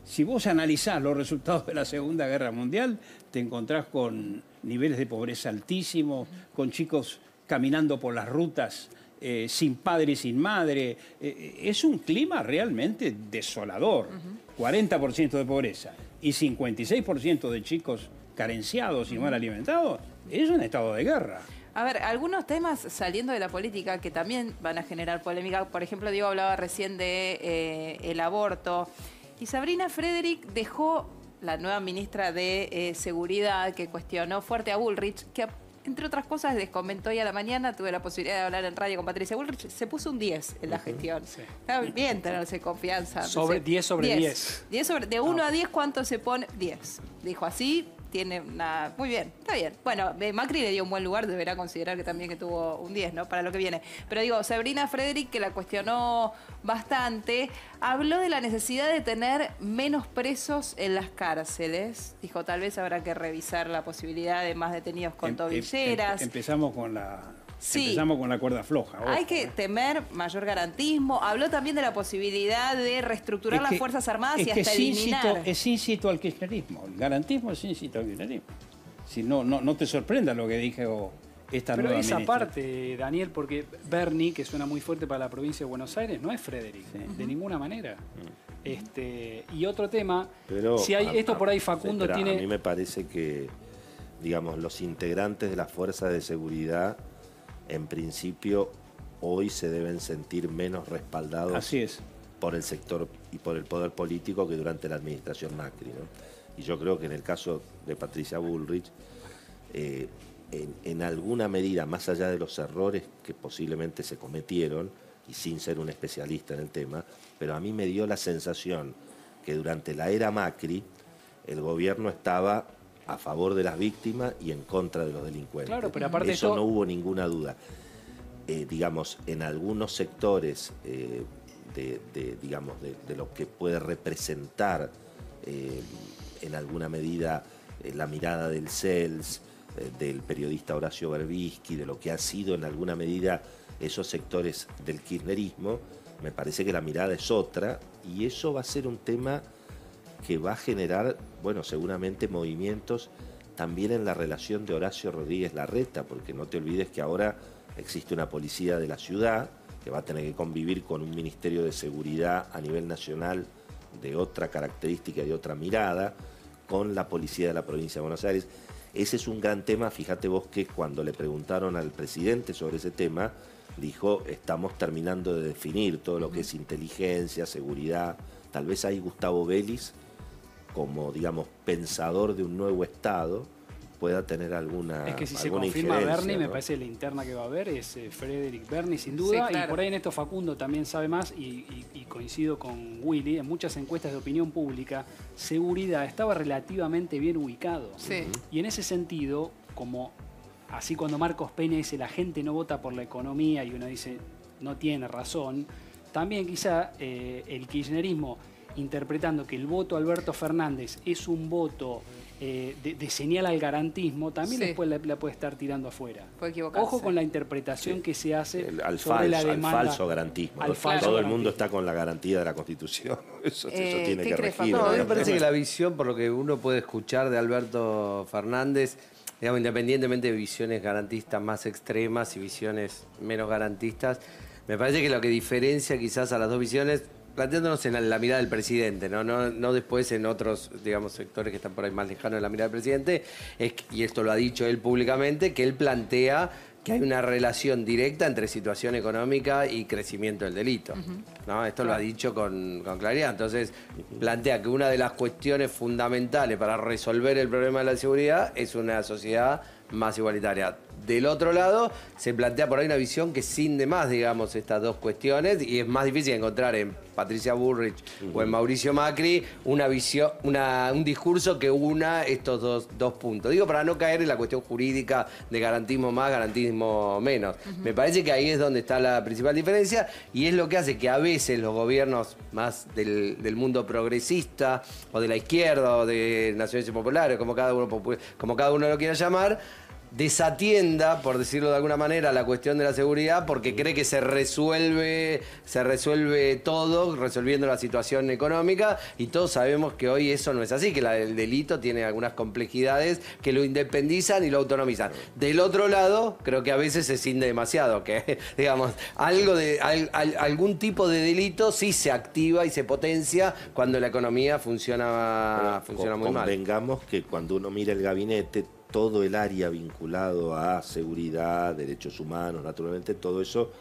si vos analizás los resultados de la Segunda Guerra Mundial, te encontrás con niveles de pobreza altísimos, con chicos caminando por las rutas sin padre y sin madre. Es un clima realmente desolador. 40% de pobreza y 56% de chicos carenciados y mal alimentados. Es un estado de guerra. A ver, algunos temas saliendo de la política que también van a generar polémica. Por ejemplo, Diego hablaba recién de el aborto. Y Sabrina Frederick dejó, la nueva ministra de Seguridad, que cuestionó fuerte a Bullrich, que entre otras cosas les comentó hoy a la mañana, tuve la posibilidad de hablar en radio con Patricia Bullrich, se puso un 10 en la gestión. Está bien tenerse confianza. 10 sobre 10. De 1 a 10, ¿cuánto se pone? 10. Dijo así, tiene una... Muy bien, está bien. Bueno, Macri le dio un buen lugar, deberá considerar que también que tuvo un 10, ¿no? Para lo que viene. Pero digo, Sabrina Frederick, que la cuestionó bastante, habló de la necesidad de tener menos presos en las cárceles. Dijo, tal vez habrá que revisar la posibilidad de más detenidos con tobilleras. Empezamos con la... Sí. Empezamos con la cuerda floja. Hay que temer mayor garantismo. Habló también de la posibilidad de reestructurar las Fuerzas Armadas y hasta eliminar. Es incito al kirchnerismo. El garantismo es incito al kirchnerismo. Si no te sorprenda lo que dije esta nueva ministra. Pero esa parte, Daniel, porque Bernie, que suena muy fuerte para la provincia de Buenos Aires, no es Frederick, de ninguna manera. Y otro tema, pero, si hay esto por ahí Facundo tiene... A mí me parece que, digamos, los integrantes de las fuerzas de seguridad, en principio, hoy se deben sentir menos respaldados por el sector y por el poder político que durante la administración Macri, ¿no? Y yo creo que en el caso de Patricia Bullrich, en alguna medida, más allá de los errores que posiblemente se cometieron, y sin ser un especialista en el tema, pero a mí me dio la sensación que durante la era Macri el gobierno estaba a favor de las víctimas y en contra de los delincuentes. Claro, pero aparte eso no hubo ninguna duda. Digamos, en algunos sectores de lo que puede representar en alguna medida la mirada del CELS, del periodista Horacio Berbisky, de lo que ha sido en alguna medida esos sectores del kirchnerismo, me parece que la mirada es otra y eso va a ser un tema que va a generar, bueno, seguramente movimientos también en la relación de Horacio Rodríguez Larreta, porque no te olvides que ahora existe una policía de la ciudad que va a tener que convivir con un ministerio de seguridad a nivel nacional de otra característica y de otra mirada, con la policía de la provincia de Buenos Aires. Ese es un gran tema, fíjate vos que cuando le preguntaron al presidente sobre ese tema, dijo, estamos terminando de definir todo lo que es inteligencia, seguridad. Tal vez ahí Gustavo Vélez, como digamos pensador de un nuevo Estado, pueda tener alguna Es que si se confirma Bernie, ¿no? Me parece la interna que va a haber es Frederick Bernie, sin duda. Sí, claro. Y por ahí en esto Facundo también sabe más y coincido con Willy. En muchas encuestas de opinión pública, seguridad estaba relativamente bien ubicado. Sí. Y en ese sentido, como así cuando Marcos Peña dice la gente no vota por la economía y uno dice no tiene razón, también quizá el kirchnerismo interpretando que el voto a Alberto Fernández es un voto de señal al garantismo, también después la puede estar tirando afuera. Puede equivocarse. Ojo con la interpretación que se hace sobre la demanda. Al falso garantismo. Todo el mundo está con la garantía de la Constitución. Eso tiene que regir. No, a mí me parece que la visión, por lo que uno puede escuchar de Alberto Fernández, digamos, independientemente de visiones garantistas más extremas y visiones menos garantistas, me parece que lo que diferencia quizás a las dos visiones, planteándonos en la mirada del presidente, no después en otros, digamos, sectores que están por ahí más lejanos de la mirada del presidente, y esto lo ha dicho él públicamente, que él plantea que hay una relación directa entre situación económica y crecimiento del delito. ¿No? Esto lo ha dicho con claridad. Entonces, plantea que una de las cuestiones fundamentales para resolver el problema de la seguridad es una sociedad más igualitaria. Del otro lado, se plantea por ahí una visión que cinde más, digamos, estas dos cuestiones, y es más difícil encontrar en Patricia Bullrich o en Mauricio Macri una visión, un discurso que una estos dos puntos. Digo, para no caer en la cuestión jurídica de garantismo más, garantismo menos. Me parece que ahí es donde está la principal diferencia, y es lo que hace que a veces los gobiernos más del mundo progresista, o de la izquierda, o de naciones populares, como cada uno lo quiera llamar, desatienda, por decirlo de alguna manera, la cuestión de la seguridad porque cree que se resuelve todo resolviendo la situación económica, y todos sabemos que hoy eso no es así, que el delito tiene algunas complejidades que lo independizan y lo autonomizan. Del otro lado, creo que a veces se cinde demasiado, que digamos, algún tipo de delito sí se activa y se potencia cuando la economía funciona muy mal. Convengamos que cuando uno mira el gabinete, todo el área vinculado a seguridad, derechos humanos, naturalmente, todo eso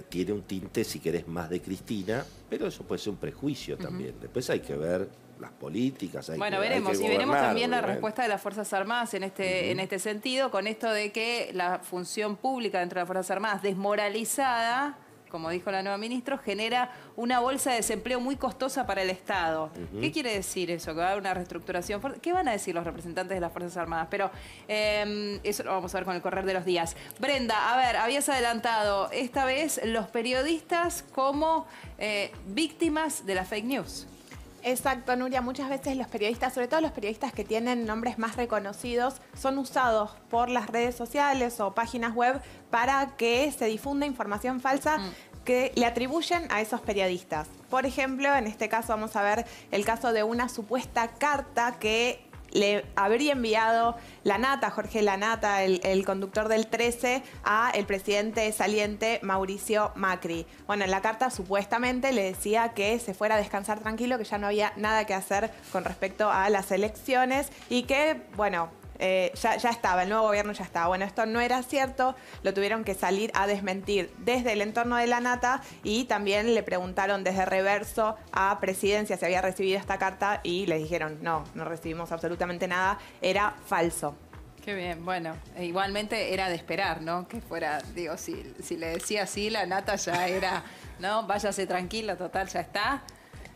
tiene un tinte, si querés, más de Cristina, pero eso puede ser un prejuicio también. Después hay que ver las políticas. Veremos. Y veremos también la respuesta de las Fuerzas Armadas en este sentido, con esto de que la función pública dentro de las Fuerzas Armadas desmoralizada como dijo la nueva ministra, genera una bolsa de desempleo muy costosa para el Estado. ¿Qué quiere decir eso? Que va a haber una reestructuración. ¿Qué van a decir los representantes de las Fuerzas Armadas? Pero eso lo vamos a ver con el correr de los días. Brenda, a ver, habías adelantado esta vez los periodistas como víctimas de la fake news. Exacto, Nuria. Muchas veces los periodistas, sobre todo los periodistas que tienen nombres más reconocidos, son usados por las redes sociales o páginas web para que se difunda información falsa que le atribuyen a esos periodistas. Por ejemplo, en este caso vamos a ver el caso de una supuesta carta que le habría enviado Lanata, Jorge Lanata, el conductor del 13, a el presidente saliente Mauricio Macri. Bueno, en la carta supuestamente le decía que se fuera a descansar tranquilo, que ya no había nada que hacer con respecto a las elecciones y que, bueno, ya estaba, el nuevo gobierno ya estaba. Bueno, esto no era cierto, lo tuvieron que salir a desmentir desde el entorno de Lanata y también le preguntaron desde Reverso a Presidencia si había recibido esta carta y les dijeron no recibimos absolutamente nada, era falso. Qué bien, bueno, igualmente era de esperar, ¿no? Que fuera, digo, si le decía así, Lanata ya era, ¿no? Váyase tranquilo, total, ya está.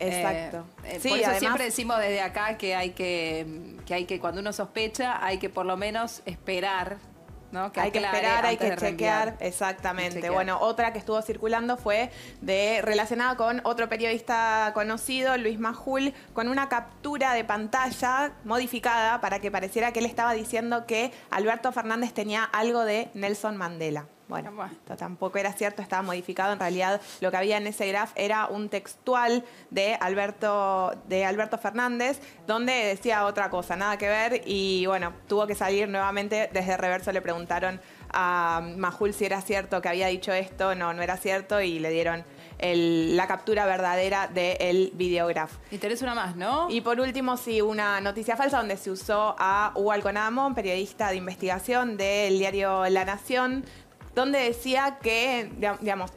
Exacto. Sí, por eso además, siempre decimos desde acá que hay que cuando uno sospecha, hay que por lo menos esperar, ¿no? Hay que esperar, hay que chequear. Exactamente. Bueno, otra que estuvo circulando fue relacionada con otro periodista conocido, Luis Majul, con una captura de pantalla modificada para que pareciera que él estaba diciendo que Alberto Fernández tenía algo de Nelson Mandela. Bueno, esto tampoco era cierto, estaba modificado. En realidad, lo que había en ese graph era un textual de Alberto Fernández, donde decía otra cosa, nada que ver. Y bueno, tuvo que salir nuevamente. Desde Reverso le preguntaron a Majul si era cierto que había dicho esto. No era cierto y le dieron la captura verdadera del videograph. Interesa una más, ¿no? Y por último, sí, una noticia falsa donde se usó a Hugo Alconadamón, periodista de investigación del diario La Nación, donde decía que, digamos,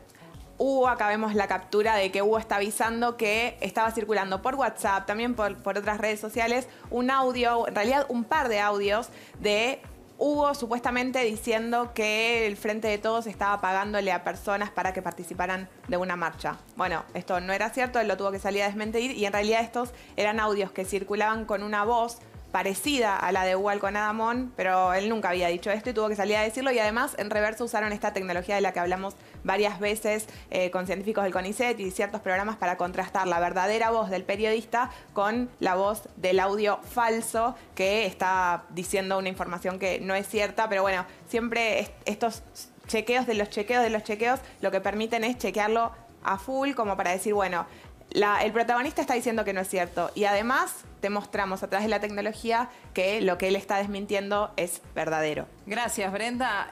acá vemos la captura de que Hugo está avisando que estaba circulando por WhatsApp, también por otras redes sociales, un audio, en realidad un par de audios de Hugo supuestamente diciendo que el Frente de Todos estaba pagándole a personas para que participaran de una marcha. Bueno, esto no era cierto, él lo tuvo que salir a desmentir y en realidad estos eran audios que circulaban con una voz parecida a la de Hugo Alconadamón, pero él nunca había dicho esto y tuvo que salir a decirlo. Y además, en Reverso usaron esta tecnología de la que hablamos varias veces con científicos del CONICET y ciertos programas para contrastar la verdadera voz del periodista con la voz del audio falso que está diciendo una información que no es cierta. Pero bueno, siempre estos chequeos de los chequeos lo que permiten es chequearlo a full como para decir, bueno, el protagonista está diciendo que no es cierto y además te mostramos a través de la tecnología que lo que él está desmintiendo es verdadero. Gracias, Brenda.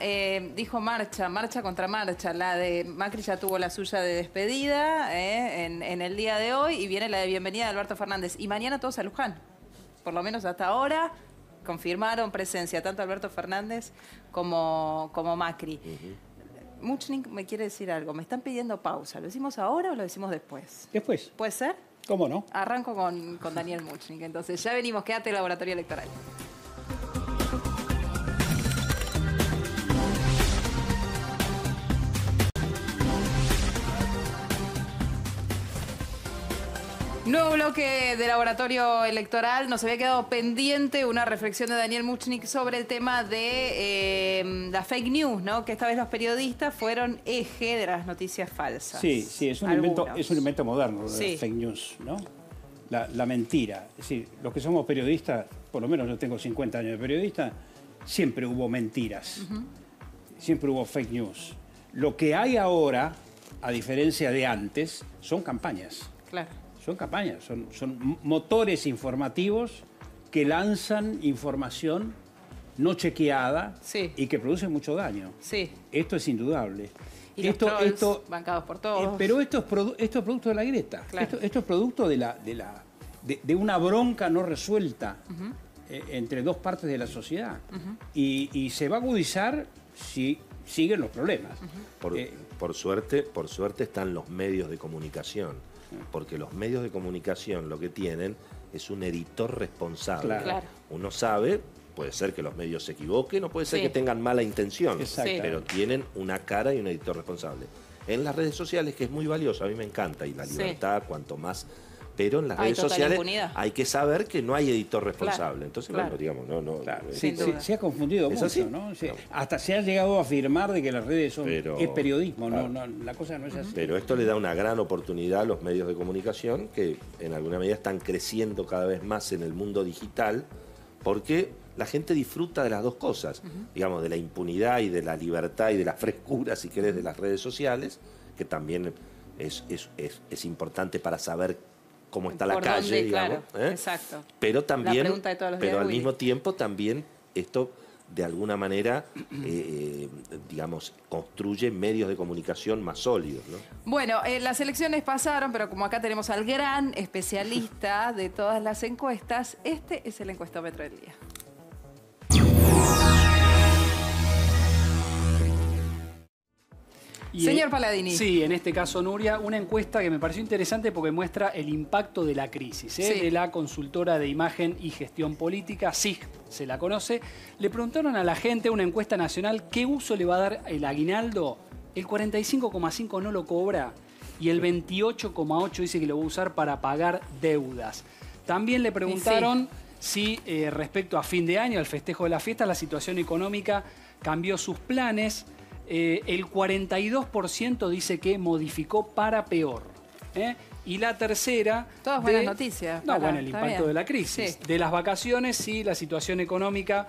Dijo marcha contra marcha. La de Macri ya tuvo la suya de despedida en el día de hoy y viene la de bienvenida de Alberto Fernández. Y mañana todos a Luján. Por lo menos hasta ahora confirmaron presencia tanto Alberto Fernández como Macri. Muchnik me quiere decir algo. Me están pidiendo pausa. ¿Lo decimos ahora o lo decimos después? Después. ¿Puede ser? ¿Cómo no? Arranco con Daniel Muchnik. Entonces, ya venimos. Quédate en el laboratorio electoral. Nuevo bloque de laboratorio electoral. Nos había quedado pendiente una reflexión de Daniel Muchnik sobre el tema de la fake news, ¿no? Que esta vez los periodistas fueron eje de las noticias falsas. Sí, es un invento moderno, sí. Fake news, ¿no? La mentira. Es decir, los que somos periodistas, por lo menos yo tengo 50 años de periodista, siempre hubo mentiras. Siempre hubo fake news. Lo que hay ahora, a diferencia de antes, son campañas. Claro. Son campañas, son motores informativos que lanzan información no chequeada y que producen mucho daño. Sí. Esto es indudable. Y esto bancados por todos. Pero esto es producto de la grieta. Claro. Esto es producto de una bronca no resuelta entre dos partes de la sociedad. Y se va a agudizar si siguen los problemas. Por suerte están los medios de comunicación. Porque los medios de comunicación lo que tienen es un editor responsable. Claro. Uno sabe, puede ser que los medios se equivoquen o puede ser que tengan mala intención, pero tienen una cara y un editor responsable. en las redes sociales, que es muy valioso, a mí me encanta, y la Sí. libertad, cuanto más... Pero en las Hay redes total sociales impunidad. hay que saber que no hay editor responsable. Claro, Entonces, claro. bueno, digamos, no... Claro, Sin duda. se ha confundido ¿Es mucho, así? ¿no? Hasta se ha llegado a afirmar de que las redes son Pero- es periodismo, claro. la cosa no es así. Pero esto le da una gran oportunidad a los medios de comunicación que en alguna medida están creciendo cada vez más en el mundo digital porque la gente disfruta de las dos cosas, digamos, de la impunidad y de la libertad y de la frescura, si querés, de las redes sociales, que también es importante para saber cómo está la Por calle, dónde, digamos. claro, exacto. Pero La también, pregunta de todos los días, pero al Willy. mismo tiempo también esto de alguna manera, digamos, construye medios de comunicación más sólidos, ¿no? Bueno, las elecciones pasaron, pero como acá tenemos al gran especialista de todas las encuestas, este es el encuestómetro del día. Señor Palladini. Sí, en este caso, Nuria, una encuesta que me pareció interesante porque muestra el impacto de la crisis, Sí. de la consultora de imagen y gestión política, SIG, se la conoce. Le preguntaron a la gente, una encuesta nacional, ¿qué uso le va a dar el aguinaldo? El 45,5% no lo cobra y el 28,8% dice que lo va a usar para pagar deudas. También le preguntaron si respecto a fin de año, al festejo de la fiesta, la situación económica cambió sus planes. El 42% dice que modificó para peor. Y la tercera... Todas buenas noticias. No, bueno, el está impacto bien. de la crisis. Sí. De las vacaciones, sí, la situación económica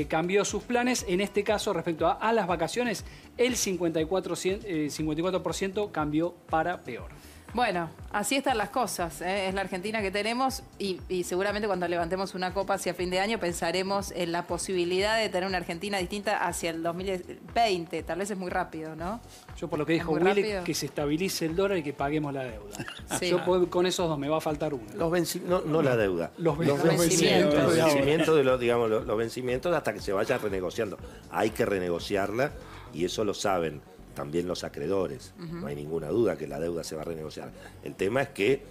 cambió sus planes. En este caso, respecto a las vacaciones, el 54% cambió para peor. Bueno, así están las cosas. Es la Argentina que tenemos y seguramente cuando levantemos una copa hacia fin de año pensaremos en la posibilidad de tener una Argentina distinta hacia el 2020. Tal vez es muy rápido, ¿no? Yo por lo que dijo muy Willy, rápido. que se estabilice el dólar y que paguemos la deuda. Sí. Yo con esos dos me va a faltar uno. No la deuda. Los vencimientos. Los vencimientos de los, digamos, los vencimientos hasta que se vaya renegociando. Hay que renegociarla y eso lo saben también los acreedores. No hay ninguna duda que la deuda se va a renegociar. El tema es que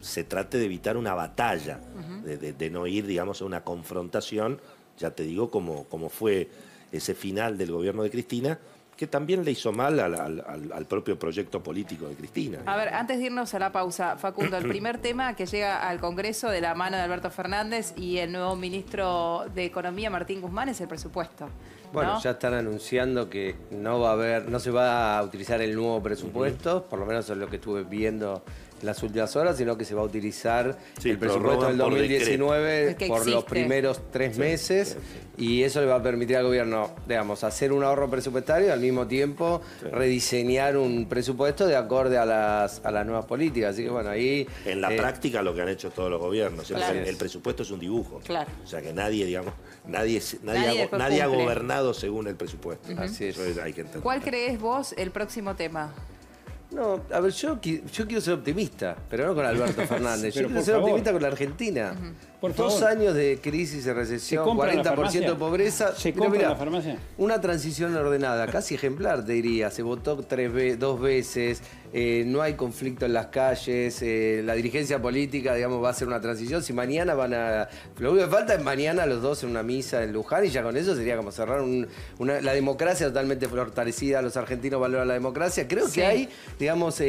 se trate de evitar una batalla, de no ir, digamos, a una confrontación, ya te digo, como fue ese final del gobierno de Cristina, que también le hizo mal al propio proyecto político de Cristina. A ver, antes de irnos a la pausa, Facundo, el primer tema que llega al Congreso de la mano de Alberto Fernández y el nuevo ministro de Economía, Martín Guzmán, es el presupuesto. Bueno, ¿no? ya están anunciando que no se va a utilizar el nuevo presupuesto, por lo menos es lo que estuve viendo en las últimas horas, sino que se va a utilizar el presupuesto del prorrogan por 2019 El que por los existe. primeros 3 meses y eso le va a permitir al gobierno, digamos, hacer un ahorro presupuestario y al mismo tiempo rediseñar un presupuesto de acorde a las nuevas políticas. Así que bueno, ahí... En la práctica lo que han hecho todos los gobiernos. Claro. El presupuesto es un dibujo. Claro. O sea que nadie, digamos, nadie después ha cumple. gobernado según el presupuesto. Así es. Eso hay que entender. ¿Cuál crees vos el próximo tema? No, a ver, yo quiero ser optimista, pero no con Alberto Fernández. Yo Pero quiero por ser favor. optimista con la Argentina. Por 2 favor. años de crisis y ¿Se recesión, compra en la 40% farmacia? de pobreza. ¿Se Mirá, compra en mirá, la farmacia? una transición ordenada, casi ejemplar, te diría. Se votó 2 veces, no hay conflicto en las calles, la dirigencia política, digamos, va a hacer una transición. Si mañana van a... Lo único que falta es mañana los dos en una misa en Luján y ya con eso sería como cerrar la democracia totalmente fortalecida. Los argentinos valoran la democracia. Creo Sí. que hay, digamos,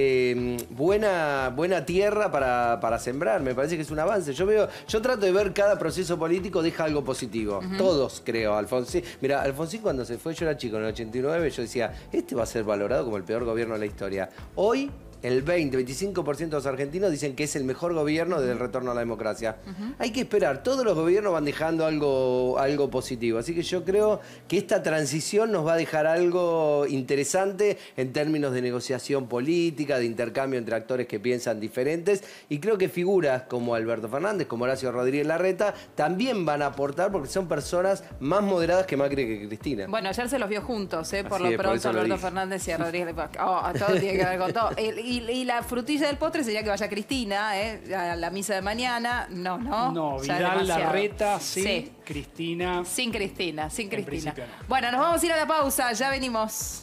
buena tierra para sembrar. Me parece que es un avance. Yo trato de ver cada proceso político deja algo positivo. Todos, creo. Alfonsín. Mira, Alfonsín cuando se fue, yo era chico, en el 89, yo decía, este va a ser valorado como el peor gobierno de la historia. Hoy, el 25% de los argentinos dicen que es el mejor gobierno desde el retorno a la democracia. Hay que esperar. Todos los gobiernos van dejando algo positivo. Así que yo creo que esta transición nos va a dejar algo interesante en términos de negociación política, de intercambio entre actores que piensan diferentes. Y creo que figuras como Alberto Fernández, como Horacio Rodríguez Larreta, también van a aportar porque son personas más moderadas que Macri y que Cristina. Bueno, ayer se los vio juntos, por Así lo es, por pronto eso lo Alberto dije. Fernández y a Rodríguez. Todo tiene que ver con todo. Y la frutilla del postre sería que vaya Cristina a la misa de mañana. No. No, ya Vidal, demasiado. Larreta, sí, Sí. Cristina. Sin Cristina. principio no. Bueno, nos vamos a ir a la pausa, ya venimos.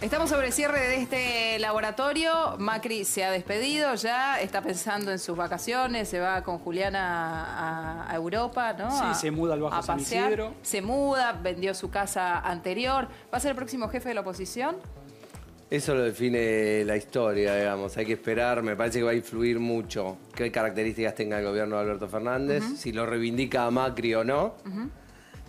Estamos sobre el cierre de este laboratorio. Macri se ha despedido ya, está pensando en sus vacaciones, se va con Juliana a Europa, ¿no? Sí, se muda al Bajo San Isidro. Se muda, vendió su casa anterior. ¿Va a ser el próximo jefe de la oposición? Eso lo define la historia, digamos. Hay que esperar, me parece que va a influir mucho qué características tenga el gobierno de Alberto Fernández, si lo reivindica a Macri o no.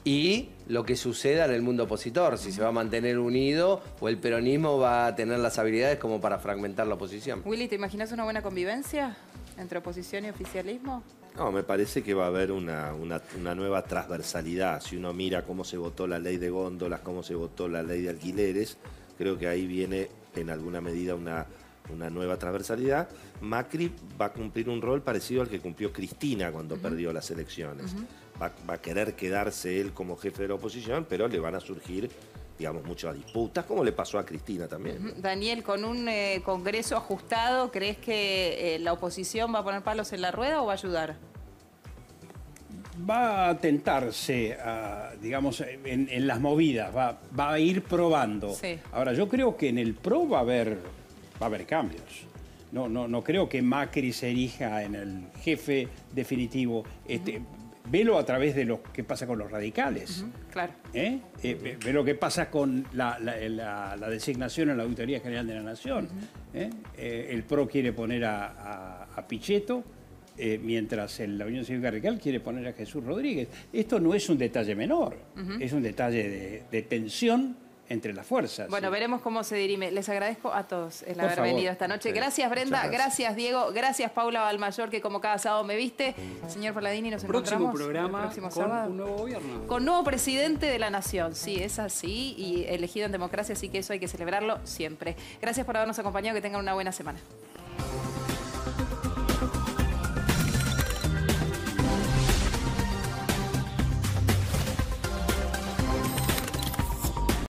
Y lo que suceda en el mundo opositor, si se va a mantener unido o el peronismo va a tener las habilidades como para fragmentar la oposición. Willy, ¿te imaginas una buena convivencia entre oposición y oficialismo? No, me parece que va a haber una nueva transversalidad. Si uno mira cómo se votó la ley de góndolas, cómo se votó la ley de alquileres, creo que ahí viene en alguna medida una nueva transversalidad. Macri va a cumplir un rol parecido al que cumplió Cristina cuando perdió las elecciones. Va a querer quedarse él como jefe de la oposición, pero le van a surgir, digamos, muchas disputas, como le pasó a Cristina también. Daniel, con un Congreso ajustado, ¿crees que la oposición va a poner palos en la rueda o va a ayudar? Va a tentarse, digamos, en las movidas, va a ir probando. Sí. Ahora, yo creo que en el PRO va a haber cambios. No creo que Macri se erija en el jefe definitivo. Velo a través de lo que pasa con los radicales. Claro. Ve lo que pasa con la designación en la Auditoría General de la Nación. El PRO quiere poner a Pichetto, mientras la Unión Cívica Radical quiere poner a Jesús Rodríguez. Esto no es un detalle menor, es un detalle de tensión entre las fuerzas. Bueno, veremos cómo se dirime. Les agradezco a todos el haber venido esta noche. Sí. Gracias, Brenda. Gracias. Diego. Gracias, Paula Balmayor, que como cada sábado me viste. Señor Palladini, nos encontramos programa el próximo con sábado. un nuevo gobierno. Con nuevo presidente de la Nación. Sí, es así. Y elegido en democracia, así que eso hay que celebrarlo siempre. Gracias por habernos acompañado. Que tengan una buena semana.